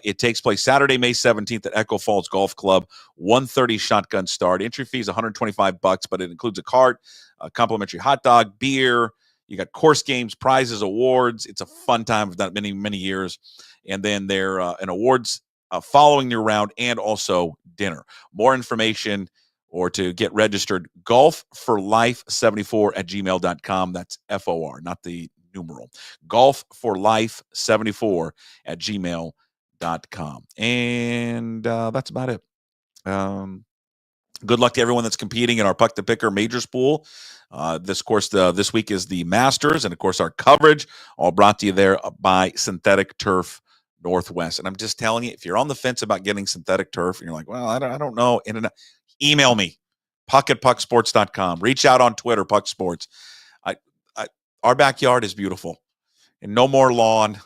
It takes place Saturday, May 17th at Echo Falls Golf Club, 1:30 shotgun start. Entry fee is $125, but it includes a cart, a complimentary hot dog, beer. You got course games, prizes, awards. It's a fun time. I've done it many, many years. And then there an awards following your round and also dinner. More information or to get registered, golfforlife74@gmail.com. That's FOR, not the numeral. golfforlife74@gmail.com. And that's about it. Good luck to everyone that's competing in our Puck the Picker Majors Pool. This week is the Masters, and of course our coverage, all brought to you there by Synthetic Turf Northwest. And I'm just telling you, if you're on the fence about getting synthetic turf, and you're like, well, I don't know, email me, puck@pucksports.com. Reach out on Twitter, Puck Sports. Our backyard is beautiful, and no more lawn,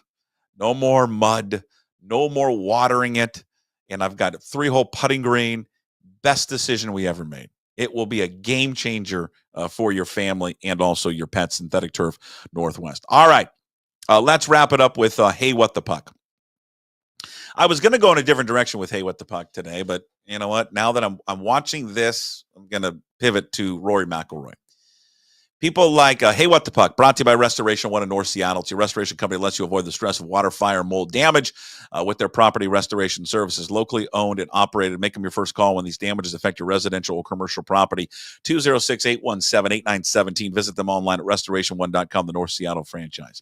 no more mud, no more watering it. And I've got a 3-hole putting green. Best decision we ever made. It will be a game changer for your family and also your pet. Synthetic Turf Northwest. All right, let's wrap it up with Hey, What the Puck. I was going to go in a different direction with Hey, What the Puck today, but you know what? Now that I'm watching this, I'm going to pivot to Rory McILroy. People like Hey What the Puck, brought to you by Restoration One in North Seattle. It's your restoration company that lets you avoid the stress of water, fire, mold damage with their property restoration services. Locally owned and operated. Make them your first call when these damages affect your residential or commercial property. 206-817-8917. Visit them online at restoration1.com, the North Seattle franchise.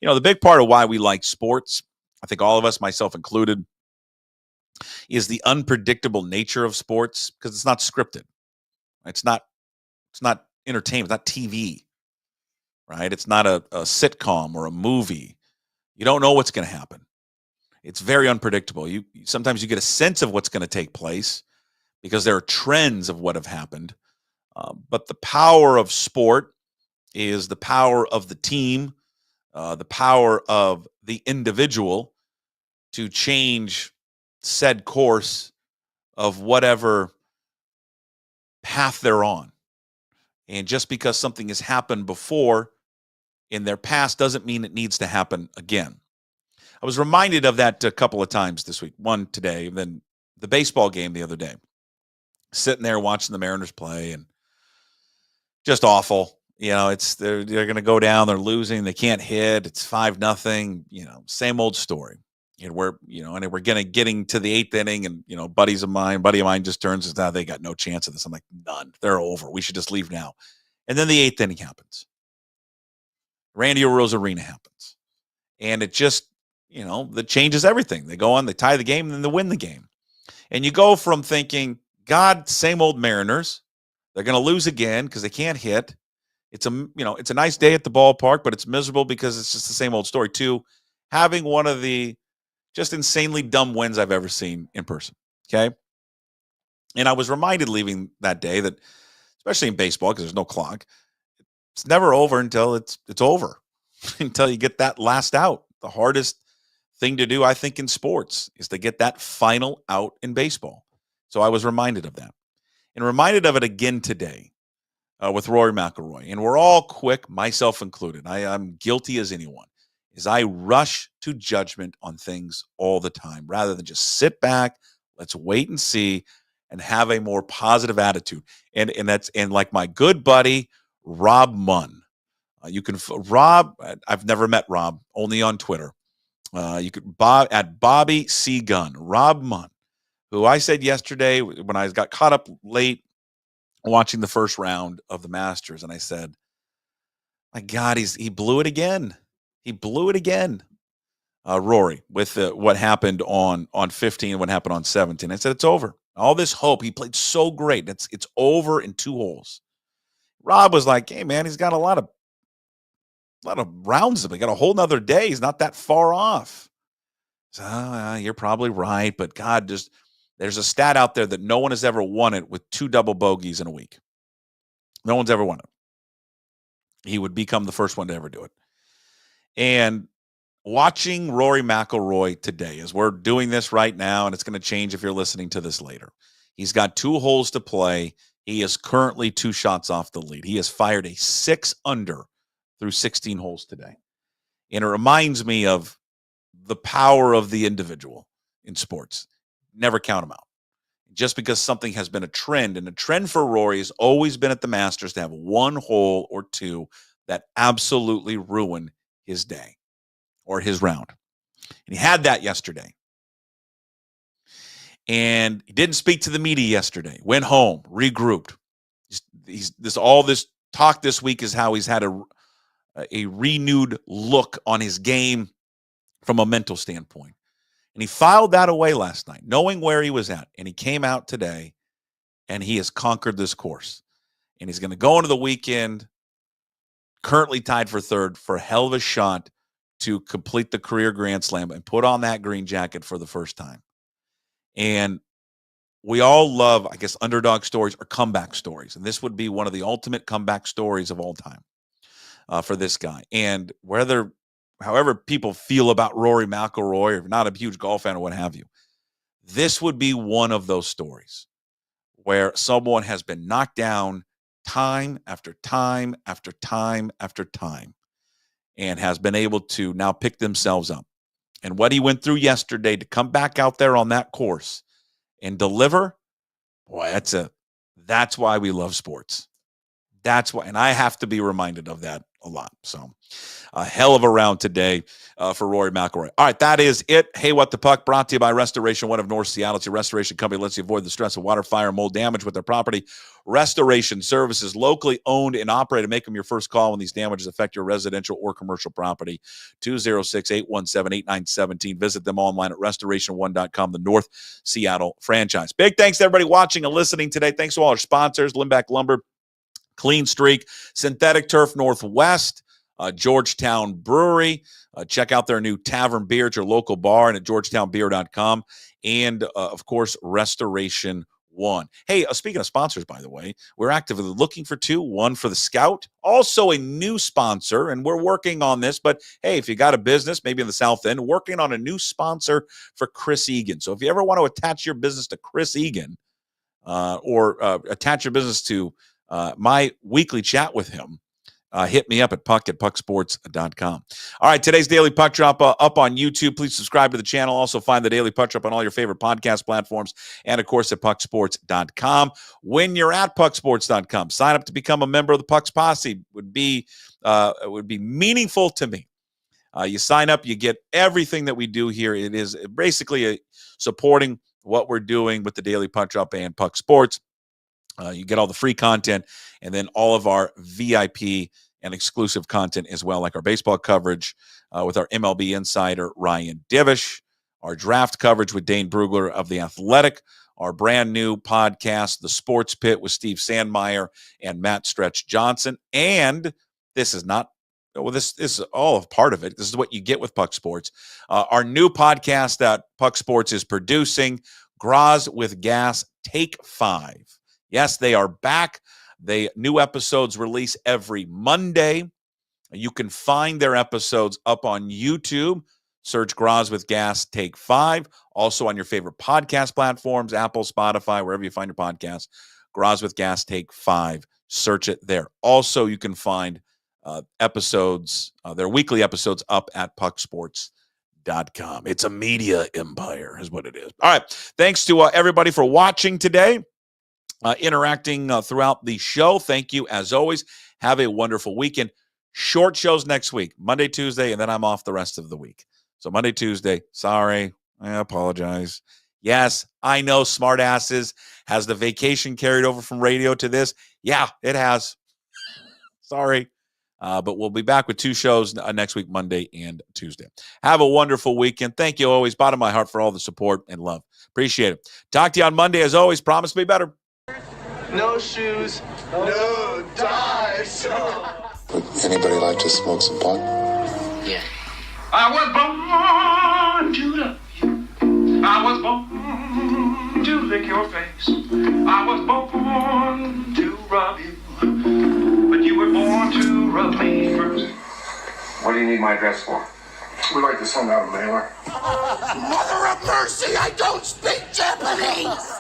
You know, the big part of why we like sports, I think all of us, myself included, is the unpredictable nature of sports because it's not scripted. It's not entertainment, not TV, right? It's not a sitcom or a movie. You don't know what's going to happen. It's very unpredictable. Sometimes you get a sense of what's going to take place because there are trends of what have happened. But the power of sport is the power of the team, the power of the individual to change said course of whatever path they're on. And just because something has happened before in their past doesn't mean it needs to happen again. I was reminded of that a couple of times this week. One today, and then the baseball game the other day. Sitting there watching the Mariners play and just awful. You know, they're going to go down. They're losing. They can't hit. It's 5-0. You know, same old story. And we're getting to the 8th inning, and buddy of mine just turns and says, they got no chance of this. I'm like, none. They're over. We should just leave now. And then the 8th inning happens. Randy Arozarena happens. And it just, that changes everything. They go on, they tie the game, and then they win the game. And you go from thinking, God, same old Mariners. They're going to lose again because they can't hit. It's a nice day at the ballpark, but it's miserable because it's just the same old story. To having one of the just insanely dumb wins I've ever seen in person. Okay. And I was reminded leaving that day that, especially in baseball, because there's no clock, it's never over until it's over, until you get that last out. The hardest thing to do, I think, in sports is to get that final out in baseball. So I was reminded of that, and reminded of it again today with Rory McILroy. And we're all quick, myself included. I'm guilty as anyone. Is I rush to judgment on things all the time rather than just sit back, let's wait and see, and have a more positive attitude. And like my good buddy Rob Munn. Rob, I've never met Rob, only on Twitter. You could at Bobby C. Gunn, Rob Munn, who I said yesterday when I got caught up late watching the first round of the Masters, and I said, my God, he blew it again. He blew it again, Rory, with what happened on 15, what happened on 17. I said, it's over. All this hope. He played so great. It's over in 2 holes. Rob was like, hey, man, he's got a lot of rounds. He got a whole nother day. He's not that far off. So, you're probably right. But, God, there's a stat out there that no one has ever won it with 2 double bogeys in a week. No one's ever won it. He would become the first one to ever do it. And watching Rory McILroy today, as we're doing this right now, and it's going to change if you're listening to this later. He's got 2 holes to play. He is currently 2 shots off the lead. He has fired a 6-under through 16 holes today. And it reminds me of the power of the individual in sports. Never count them out. Just because something has been a trend, and a trend for Rory has always been at the Masters to have 1 hole or 2 that absolutely ruin his day or his round. And he had that yesterday. And he didn't speak to the media yesterday. Went home, regrouped. All this talk this week is how he's had a renewed look on his game from a mental standpoint. And he filed that away last night, knowing where he was at. And he came out today, and he has conquered this course. And he's going to go into the weekend currently tied for 3rd for a hell of a shot to complete the career Grand Slam and put on that green jacket for the first time. And we all love, I guess, underdog stories or comeback stories. And this would be one of the ultimate comeback stories of all time for this guy. And however people feel about Rory McILroy, or not a huge golf fan or what have you, this would be one of those stories where someone has been knocked down time after time after time after time and has been able to now pick themselves up. And what he went through yesterday to come back out there on that course and deliver, boy, that's why we love sports. That's why, and I have to be reminded of that a lot. So a hell of a round today for Rory McILroy. All right, that is it. Hey, What the Puck, brought to you by Restoration One of North Seattle. It's a restoration company that lets you avoid the stress of water, fire, and mold damage with their property. Restoration services, locally owned and operated. Make them your first call when these damages affect your residential or commercial property. 206-817-8917. Visit them online at restoration1.com, the North Seattle franchise. Big thanks to everybody watching and listening today. Thanks to all our sponsors, Limbeck Lumber, Clean Streak, Synthetic Turf Northwest, Georgetown Brewery. Check out their new Tavern Beer at your local bar and at georgetownbeer.com. And, of course, Restoration One. Hey, speaking of sponsors, by the way, we're actively looking for two. One for the Scout, also a new sponsor, and we're working on this. But, hey, if you got a business, maybe in the South End, working on a new sponsor for Chris Egan. So if you ever want to attach your business to Chris Egan or attach your business to my weekly chat with him, hit me up at pucksports.com. All right, today's Daily Puck Drop up on YouTube. Please subscribe to the channel. Also find the Daily Puck Drop on all your favorite podcast platforms and, of course, at pucksports.com. When you're at pucksports.com, sign up to become a member of the Pucks Posse. It would be meaningful to me. You sign up, you get everything that we do here. It is basically supporting what we're doing with the Daily Puck Drop and Puck Sports. You get all the free content and then all of our VIP and exclusive content as well, like our baseball coverage with our MLB insider, Ryan Divish, our draft coverage with Dane Brugler of The Athletic, our brand new podcast, The Sports Pit with Steve Sandmeyer and Matt Stretch Johnson. And this is not, well, this is all a part of it. This is what you get with Puck Sports. Our new podcast that Puck Sports is producing, Graz with Gas, Take 5. Yes, they are back. New episodes release every Monday. You can find their episodes up on YouTube. Search Graz with Gas, Take 5. Also on your favorite podcast platforms, Apple, Spotify, wherever you find your podcast. Graz with Gas, Take 5. Search it there. Also, you can find episodes, their weekly episodes up at pucksports.com. It's a media empire is what it is. All right. Thanks to everybody for watching today. Interacting throughout the show. Thank you, as always. Have a wonderful weekend. Short shows next week, Monday, Tuesday, and then I'm off the rest of the week. So Monday, Tuesday, sorry. I apologize. Yes, I know smartasses. Has the vacation carried over from radio to this? Yeah, it has. Sorry. But we'll be back with two shows next week, Monday and Tuesday. Have a wonderful weekend. Thank you always. Bottom of my heart for all the support and love. Appreciate it. Talk to you on Monday, as always. Promise to be better. No shoes, no dice. Would anybody like to smoke some pot? Yeah. I was born to love you. I was born to lick your face. I was born to rub you. But you were born to rub me first. What do you need my address for? We'd like to send out a mailer. Mother of mercy, I don't speak Japanese!